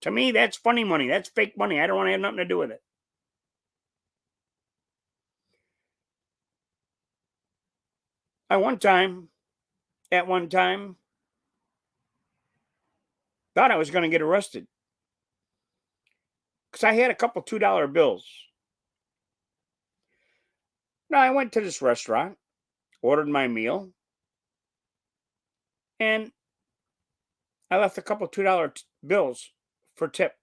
A: To me, that's funny money. That's fake money. I don't want to have nothing to do with it." At one time, thought I was going to get arrested because I had a couple $2 bills. Now, I went to this restaurant, ordered my meal, and I left a couple $2 bills for tip.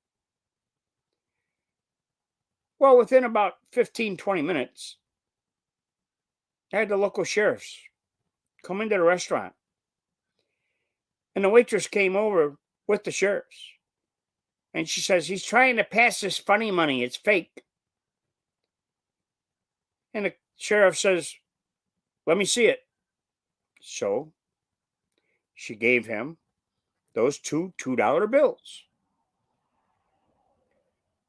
A: Well, within about 15, 20 minutes, I had the local sheriffs come into the restaurant, and the waitress came over with the sheriffs. And she says, "He's trying to pass this funny money. It's fake." And the sheriff says, "Let me see it." So she gave him those $2 bills.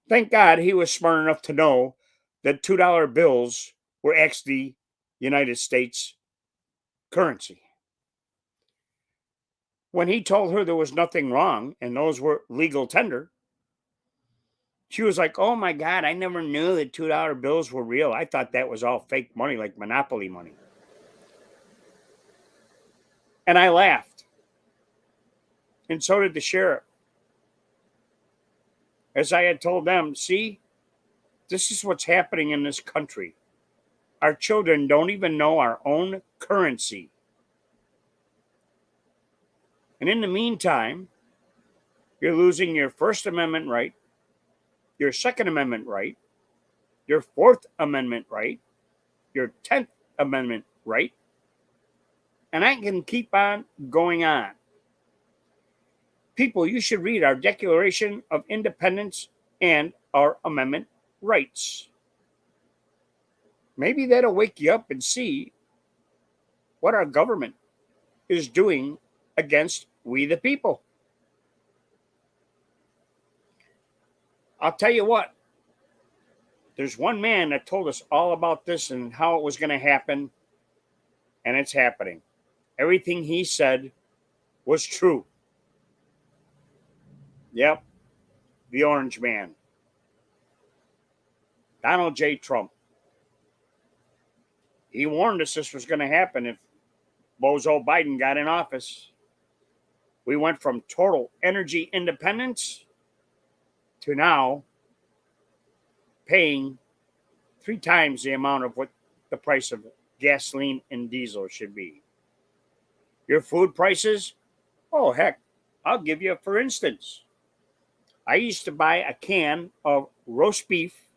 A: Thank God he was smart enough to know that $2 bills were actually United States currency. When he told her there was nothing wrong and those were legal tender, she was like, "Oh my God, I never knew that $2 bills were real. I thought that was all fake money, like Monopoly money." And I laughed. And so did the sheriff. As I had told them, "See, this is what's happening in this country. Our children don't even know our own currency. And in the meantime, you're losing your First Amendment right, your Second Amendment right, your Fourth Amendment right, your 10th Amendment right, and I can keep on going on. People, you should read our Declaration of Independence and our amendment rights. Maybe that'll wake you up and see what our government is doing against we the people." I'll tell you what, there's one man that told us all about this and how it was going to happen, and it's happening. Everything he said was true. Yep, the Orange Man, Donald J. Trump. He warned us this was going to happen if Bozo Biden got in office. We went from total energy independence to now paying 3 times the amount of what the price of gasoline and diesel should be. Your food prices? Oh, heck, I'll give you, for instance, I used to buy a can of roast beef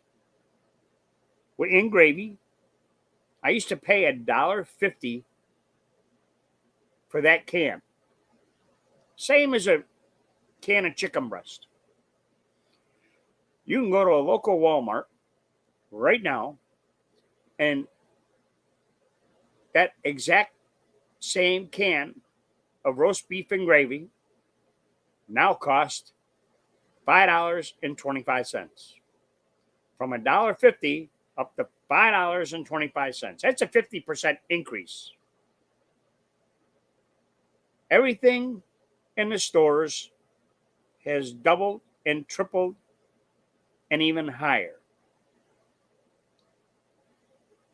A: in gravy. I used to pay $1.50 for that can. Same as a can of chicken breast. You can go to a local Walmart right now, and that exact same can of roast beef and gravy now costs $5.25. From $1.50 up to $5.25. That's a 50% increase. Everything in the stores has doubled and tripled and even higher.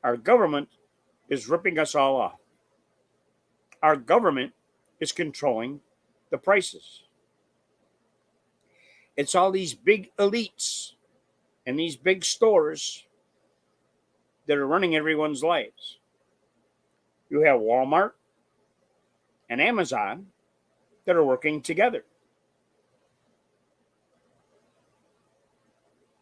A: Our government is ripping us all off. Our government is controlling the prices. It's all these big elites and these big stores that are running everyone's lives. You have Walmart and Amazon that are working together.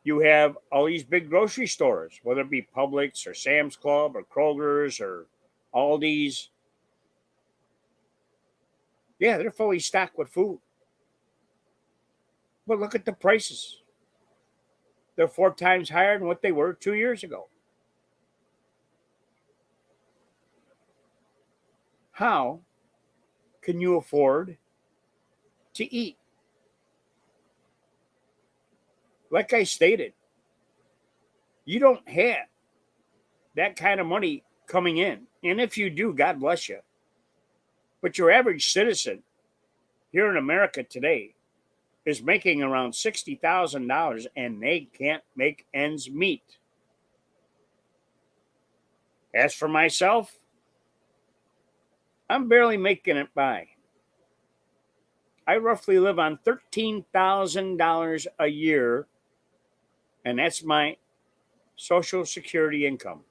A: You have all these big grocery stores, whether it be Publix or Sam's Club or Kroger's or Aldi's. Yeah, they're fully stocked with food. But look at the prices. They're 4 times higher than what they were 2 years ago. How can you afford to eat? Like I stated, you don't have that kind of money coming in. And if you do, God bless you. But your average citizen here in America today is making around $60,000 and they can't make ends meet. As for myself, I'm barely making it by. I roughly live on $13,000 a year, and that's my Social Security income.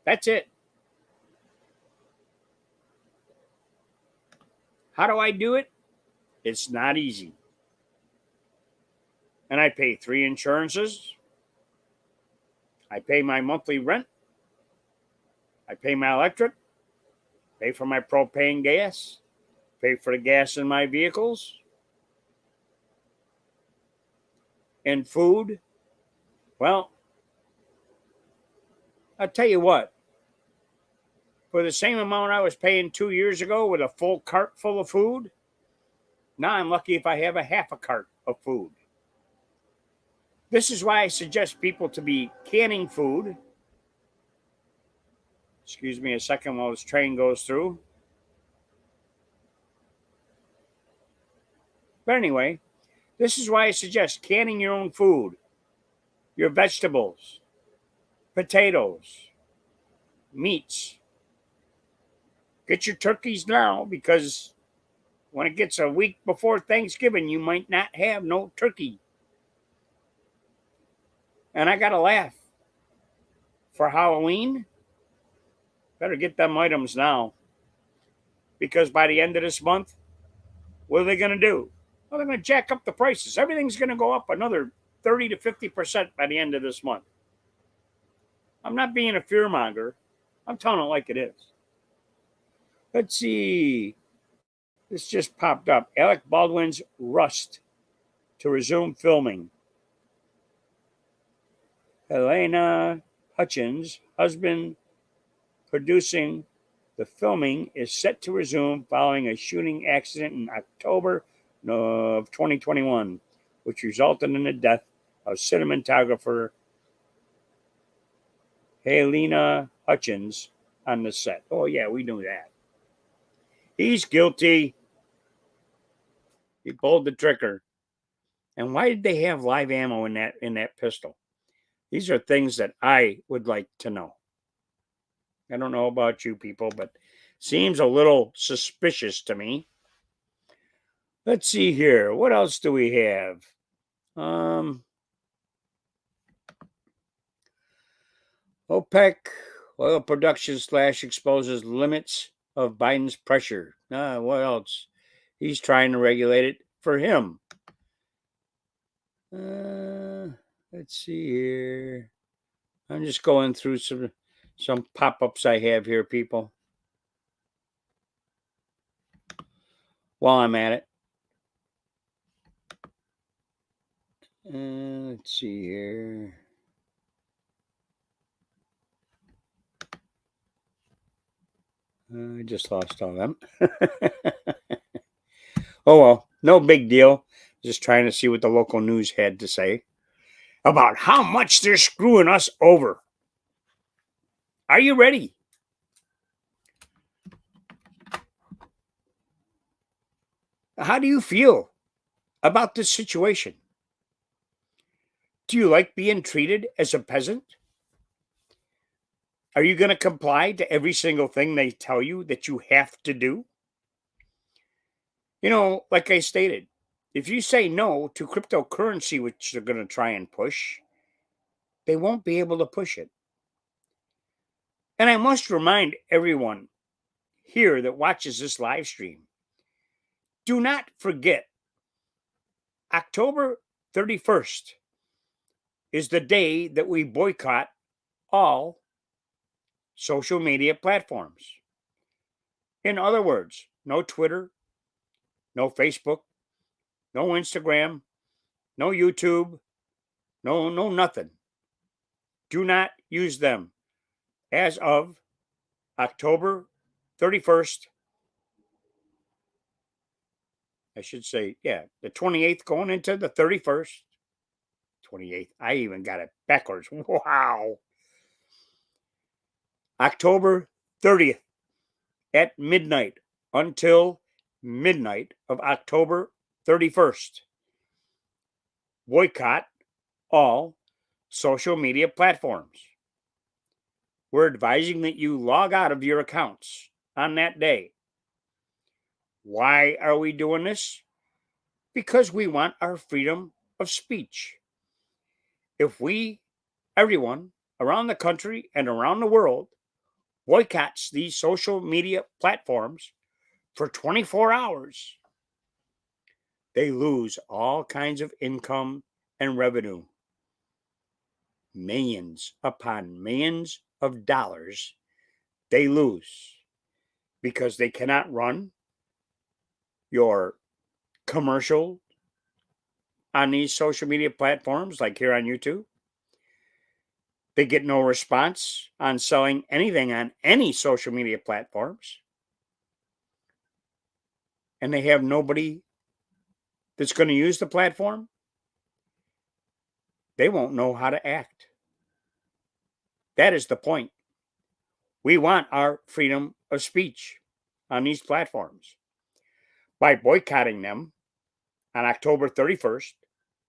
A: That's it. How do I do it? It's not easy. And I pay 3 insurances. I pay my monthly rent. I pay my electric. Pay for my propane gas. Pay for the gas in my vehicles. And food. Well, I'll tell you what. For the same amount I was paying 2 years ago with a full cart full of food, now I'm lucky if I have a half a cart of food. This is why I suggest people to be canning food. Excuse me a second while this train goes through. But anyway, this is why I suggest canning your own food, your vegetables, potatoes, meats. Get your turkeys now because when it gets a week before Thanksgiving, you might not have no turkey. And I got to laugh. For Halloween, better get them items now. Because by the end of this month, what are they going to do? Well, they're going to jack up the prices. Everything's going to go up another 30 to 50% by the end of this month. I'm not being a fearmonger. I'm telling it like it is. Let's see. This just popped up. Alec Baldwin's Rust to resume filming. Helena Hutchins' husband producing the filming is set to resume following a shooting accident in October of 2021, which resulted in the death of cinematographer Helena Hutchins on the set. Oh, yeah, we knew that. He's guilty. He pulled the trigger. And why did they have live ammo in that pistol? These are things that I would like to know. I don't know about you people, but seems a little suspicious to me. Let's see here. What else do we have? OPEC oil production slash exposes limits of Biden's pressure. What else? He's trying to regulate it for him. Let's see here. I'm just going through some pop-ups I have here, people. While I'm at it. Let's see here. I just lost all of them. Oh, well, no big deal. Just trying to see what the local news had to say about how much they're screwing us over. Are you ready? How do you feel about this situation? Do you like being treated as a peasant? Are you going to comply to every single thing they tell you that you have to do? You know, like I stated, if you say no to cryptocurrency, which they're going to try and push, they won't be able to push it. And I must remind everyone here that watches this live stream, do not forget October 31st is the day that we boycott all social media platforms. In other words, no Twitter, no Facebook, no Instagram, no YouTube, no nothing. Do not use them as of October 31st. I should say, yeah, the 28th going into the 31st. 28th. I even got it backwards. Wow. October 30th at midnight until midnight of October 31st. Boycott all social media platforms. We're advising that you log out of your accounts on that day. Why are we doing this? Because we want our freedom of speech. If everyone around the country and around the world, boycotts these social media platforms for 24 hours, they lose all kinds of income and revenue. Millions upon millions of dollars they lose because they cannot run your commercial on these social media platforms like here on YouTube. They get no response on selling anything on any social media platforms. And they have nobody that's going to use the platform. They won't know how to act. That is the point. We want our freedom of speech on these platforms. By boycotting them on October 31st,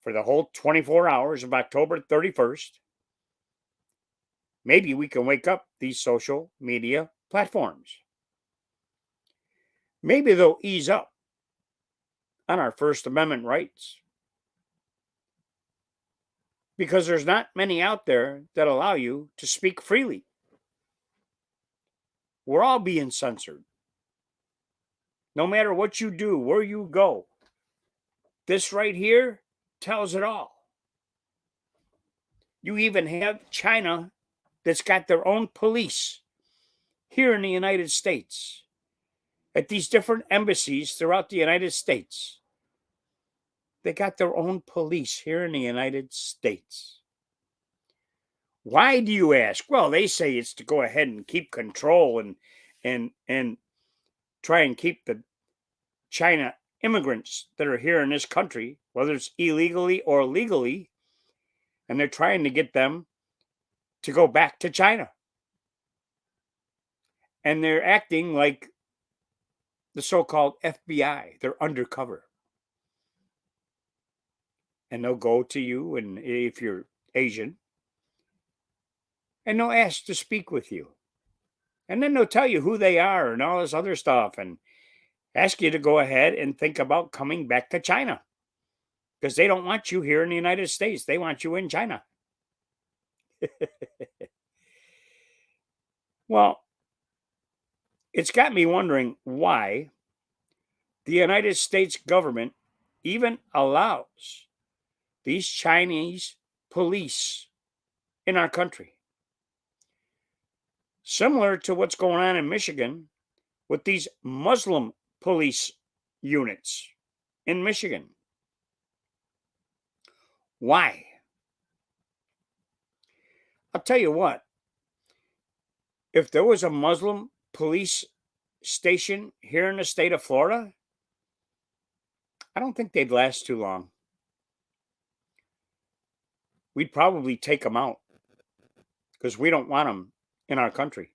A: for the whole 24 hours of October 31st, maybe we can wake up these social media platforms. Maybe they'll ease up on our First Amendment rights. Because there's not many out there that allow you to speak freely. We're all being censored. No matter what you do, where you go. This right here tells it all. You even have China that's got their own police here in the United States at these different embassies throughout the United States. They got their own police here in the United States. Why do you ask? Well, they say it's to go ahead and keep control and try and keep the China immigrants that are here in this country, whether it's illegally or legally, and they're trying to get them to go back to China. And they're acting like the so-called FBI. They're undercover. And they'll go to you, and if you're Asian, and they'll ask to speak with you. And then they'll tell you who they are and all this other stuff and ask you to go ahead and think about coming back to China because they don't want you here in the United States. They want you in China. Well, it's got me wondering why the United States government even allows these Chinese police in our country. Similar to what's going on in Michigan with these Muslim police units in Michigan. Why? I'll tell you what, if there was a Muslim police station here in the state of Florida, I don't think they'd last too long. We'd probably take them out because we don't want them in our country.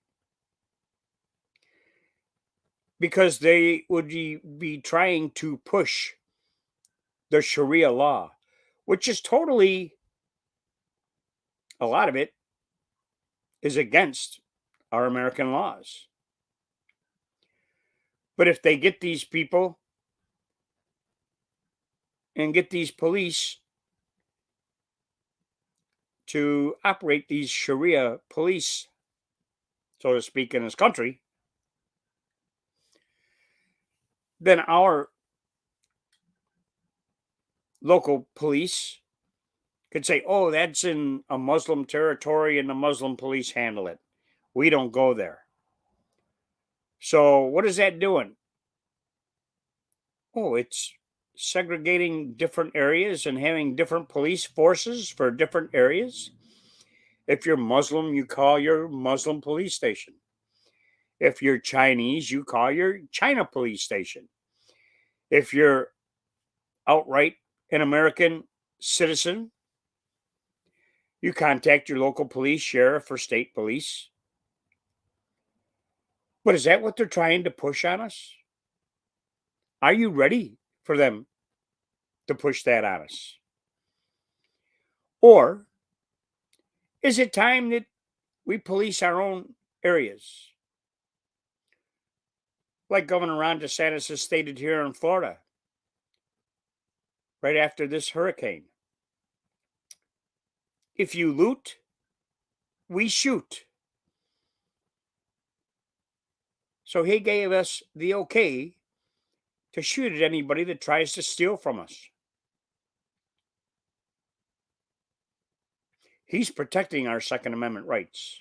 A: Because they would be trying to push the Sharia law, which is totally, a lot of it is against our American laws. But if they get these people and get these police to operate these Sharia police so to speak, in this country, then our local police could say, oh, that's in a Muslim territory and the Muslim police handle it. We don't go there. So what is that doing? Oh, it's segregating different areas and having different police forces for different areas. If you're Muslim, you call your Muslim police station. If you're Chinese, you call your China police station. If you're outright an American citizen, you contact your local police, sheriff, or state police. But is that what they're trying to push on us? Are you ready for them to push that on us? Or is it time that we police our own areas? Like Governor Ron DeSantis has stated here in Florida, right after this hurricane. If you loot, we shoot. So he gave us the okay to shoot at anybody that tries to steal from us. He's protecting our Second Amendment rights.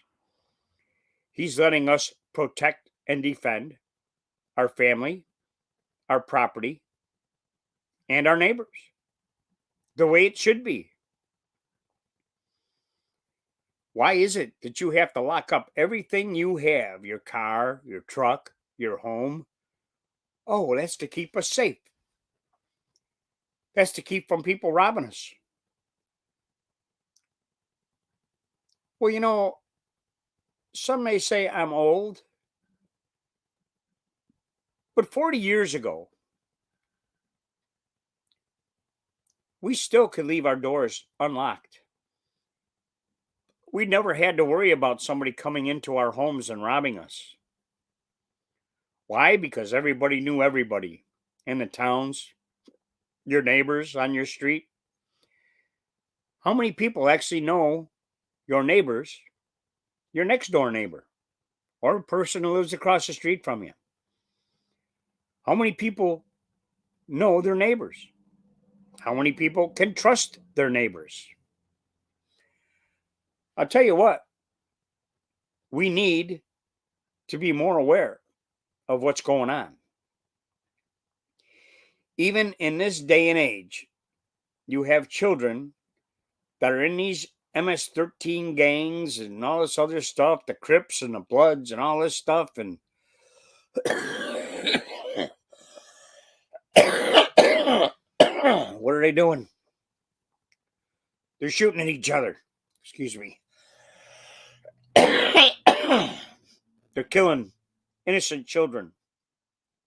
A: He's letting us protect and defend our family, our property, and our neighbors the way it should be. Why is it that you have to lock up everything you have, your car, your truck, your home? Oh, well, that's to keep us safe. That's to keep from people robbing us. Well, some may say I'm old, but 40 years ago, we still could leave our doors unlocked. We never had to worry about somebody coming into our homes and robbing us. Why? Because everybody knew everybody in the towns, your neighbors on your street. How many people actually know your neighbors, your next door neighbor, or a person who lives across the street from you? How many people know their neighbors? How many people can trust their neighbors? I'll tell you what, we need to be more aware of what's going on. Even in this day and age, you have children that are in these MS-13 gangs and all this other stuff, the Crips and the Bloods and all this stuff. And what are they doing? They're shooting at each other. Excuse me. They're killing innocent children,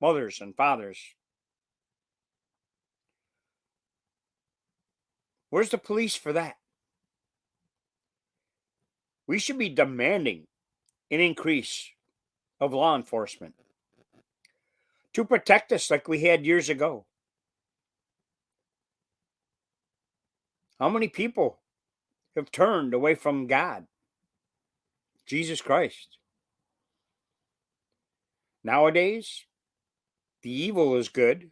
A: mothers and fathers. Where's the police for that? We should be demanding an increase of law enforcement to protect us like we had years ago. How many people have turned away from God, Jesus Christ? Nowadays, the evil is good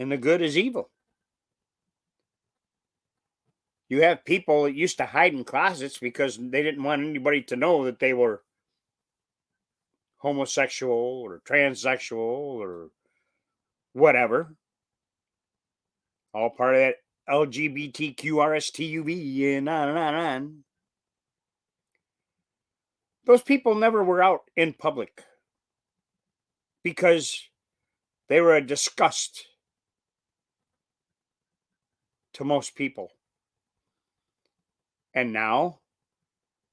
A: and the good is evil. You have people that used to hide in closets because they didn't want anybody to know that they were homosexual or transsexual or whatever. All part of that LGBTQRSTUV and on and on and on. Those people never were out in public because they were a disgust to most people. And now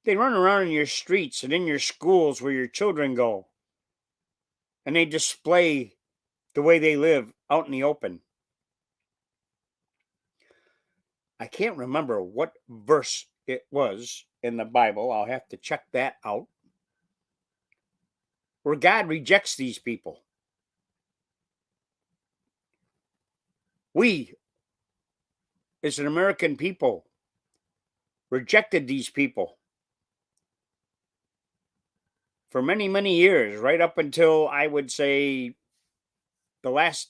A: they run around in your streets and in your schools where your children go. And they display the way they live out in the open. I can't remember what verse it was in the Bible. I'll have to check that out. Where God rejects these people. We, as an American people, rejected these people. for many, many years, right up until I would say the last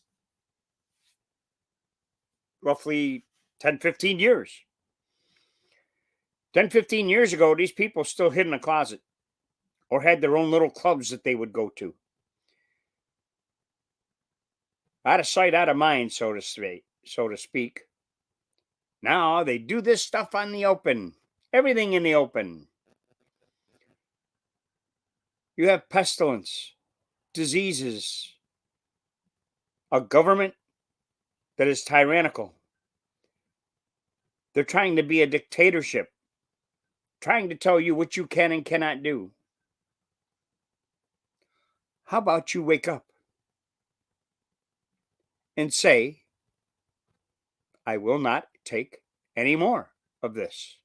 A: roughly 10, 15 years. 10, 15 years ago, these people still hid in a closet or had their own little clubs that they would go to. Out of sight, out of mind, so to speak. Now they do this stuff on the open, everything in the open. You have pestilence, diseases, a government that is tyrannical. They're trying to be a dictatorship, trying to tell you what you can and cannot do. How about you wake up and say, I will not take any more of this?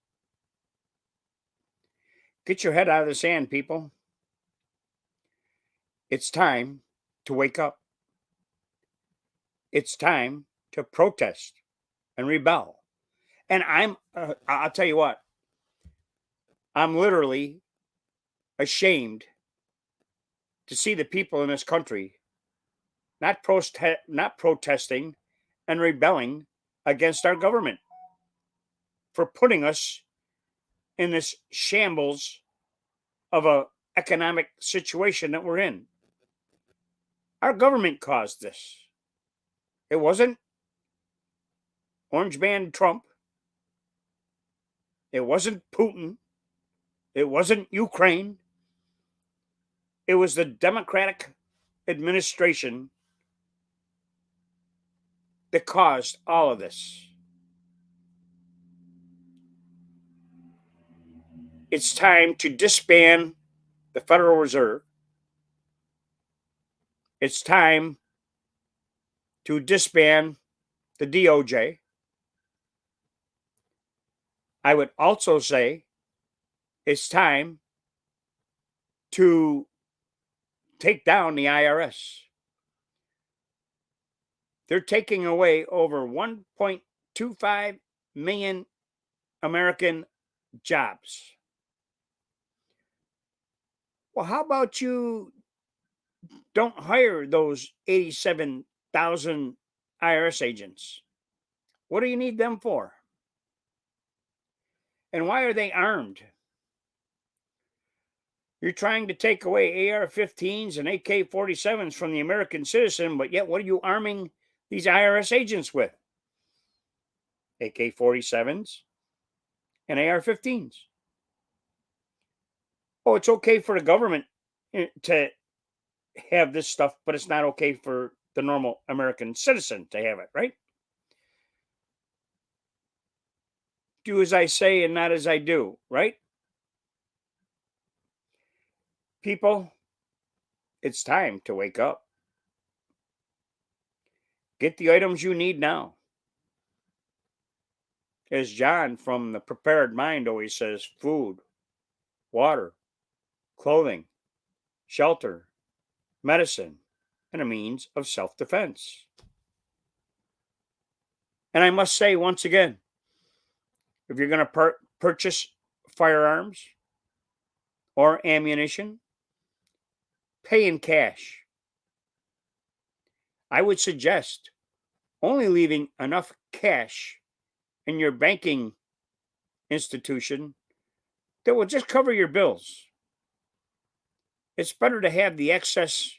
A: Get your head out of the sand, people. It's time to wake up. It's time to protest and rebel. And I'll tell you what, I'm literally ashamed to see the people in this country not protesting and rebelling against our government for putting us in this shambles of a economic situation that we're in. Our government caused this. It wasn't Orange Man Trump. It wasn't Putin. It wasn't Ukraine. It was the Democratic administration that caused all of this. It's time to disband the Federal Reserve. It's time to disband the DOJ. I would also say it's time to take down the IRS. They're taking away over 1.25 million American jobs. Well, how about you don't hire those 87,000 IRS agents? What do you need them for? And why are they armed? You're trying to take away AR-15s and AK-47s from the American citizen, but yet what are you arming these IRS agents with? AK-47s and AR-15s. Oh, it's okay for the government to have this stuff, but it's not okay for the normal American citizen to have it, right? Do as I say and not as I do, right? People, it's time to wake up. Get the items you need now. As John from the Prepared Mind always says, food, water, clothing, shelter, medicine, and a means of self-defense. And I must say once again, if you're going to purchase firearms or ammunition, pay in cash. I would suggest only leaving enough cash in your banking institution that will just cover your bills. It's better to have the excess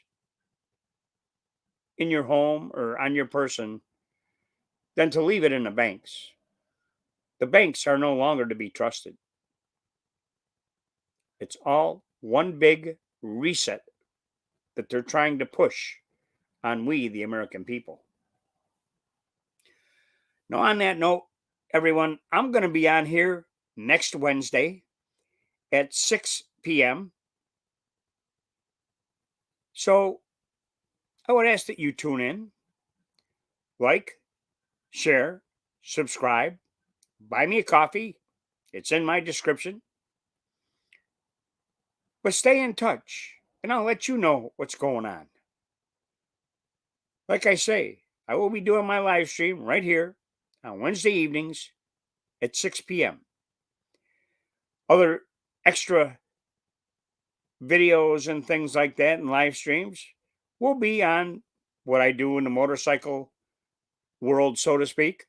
A: in your home or on your person than to leave it in the banks. The banks are no longer to be trusted. It's all one big reset that they're trying to push on we, the American people. Now, on that note, everyone, I'm going to be on here next Wednesday at 6 p.m. So I would ask that you tune in, like, share, subscribe, buy me a coffee. It's in my description. But stay in touch, and I'll let you know what's going on. Like I say, I will be doing my live stream right here on Wednesday evenings at 6 p.m. Other extra videos and things like that and live streams will be on what I do in the motorcycle world, so to speak.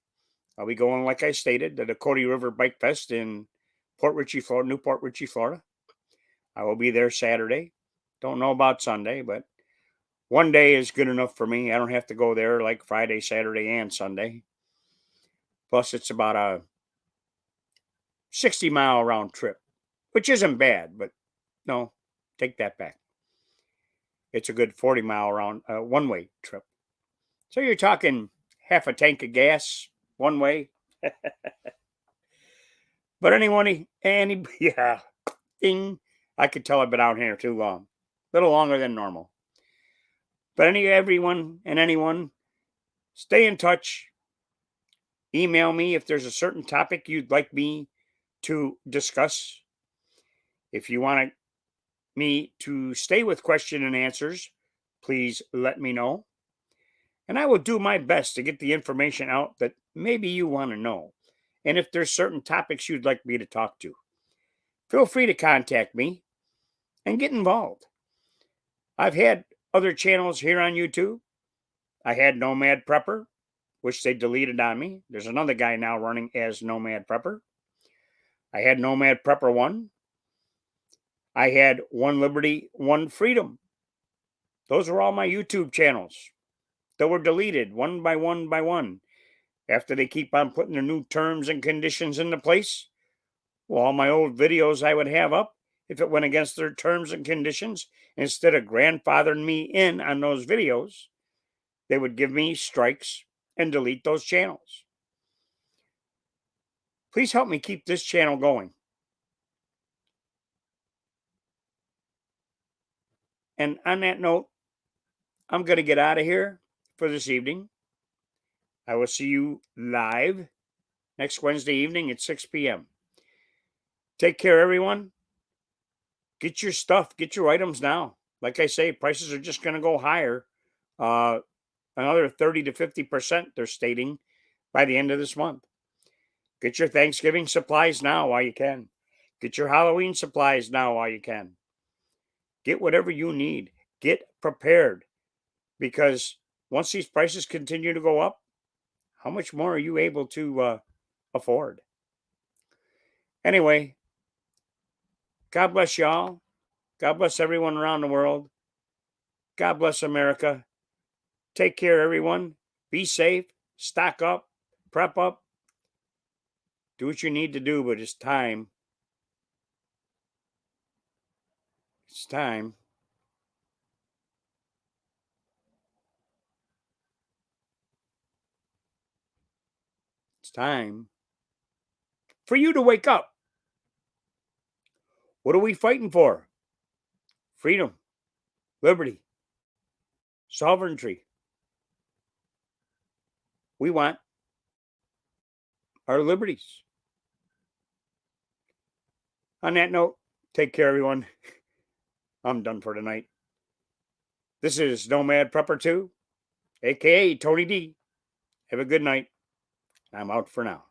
A: I'll be going, like I stated, to the Cody River Bike Fest in Port Richey, Florida, Newport Richey, Florida. I will be there Saturday. Don't know about Sunday, but one day is good enough for me. I don't have to go there like Friday, Saturday, and Sunday. Plus, it's about a 60-mile round trip, which isn't bad, but no, take that back. It's a good 40-mile round one-way trip. So you're talking half a tank of gas one way. But yeah, ding. I could tell I've been out here too long, a little longer than normal. But everyone and anyone, stay in touch. Email me if there's a certain topic you'd like me to discuss. If you want me to stay with question and answers, please let me know. And I will do my best to get the information out that maybe you want to know. And if there's certain topics you'd like me to talk to, feel free to contact me and get involved. I've had other channels here on YouTube. I had Nomad Prepper, which they deleted on me. There's another guy now running as Nomad Prepper. I had Nomad Prepper 1. I had One Liberty, One Freedom. Those are all my YouTube channels that were deleted one by one by one. After they keep on putting their new terms and conditions into place, well, all my old videos I would have up, if it went against their terms and conditions, instead of grandfathering me in on those videos, they would give me strikes and delete those channels. Please help me keep this channel going. And on that note, I'm going to get out of here for this evening. I will see you live next Wednesday evening at 6 p.m. Take care, everyone. Get your stuff, get your items now. Like I say, prices are just going to go higher. Another 30 to 50%, they're stating, by the end of this month. Get your Thanksgiving supplies now while you can. Get your Halloween supplies now while you can. Get whatever you need. Get prepared. Because once these prices continue to go up, how much more are you able to afford? Anyway, God bless y'all. God bless everyone around the world. God bless America. Take care, everyone. Be safe. Stock up. Prep up. Do what you need to do, but it's time. It's time. It's time for you to wake up. What are we fighting for? Freedom, liberty, sovereignty. We want our liberties. On that note, take care, everyone. I'm done for tonight. This is Nomad Prepper 2, aka Tony D. Have a good night. I'm out for now.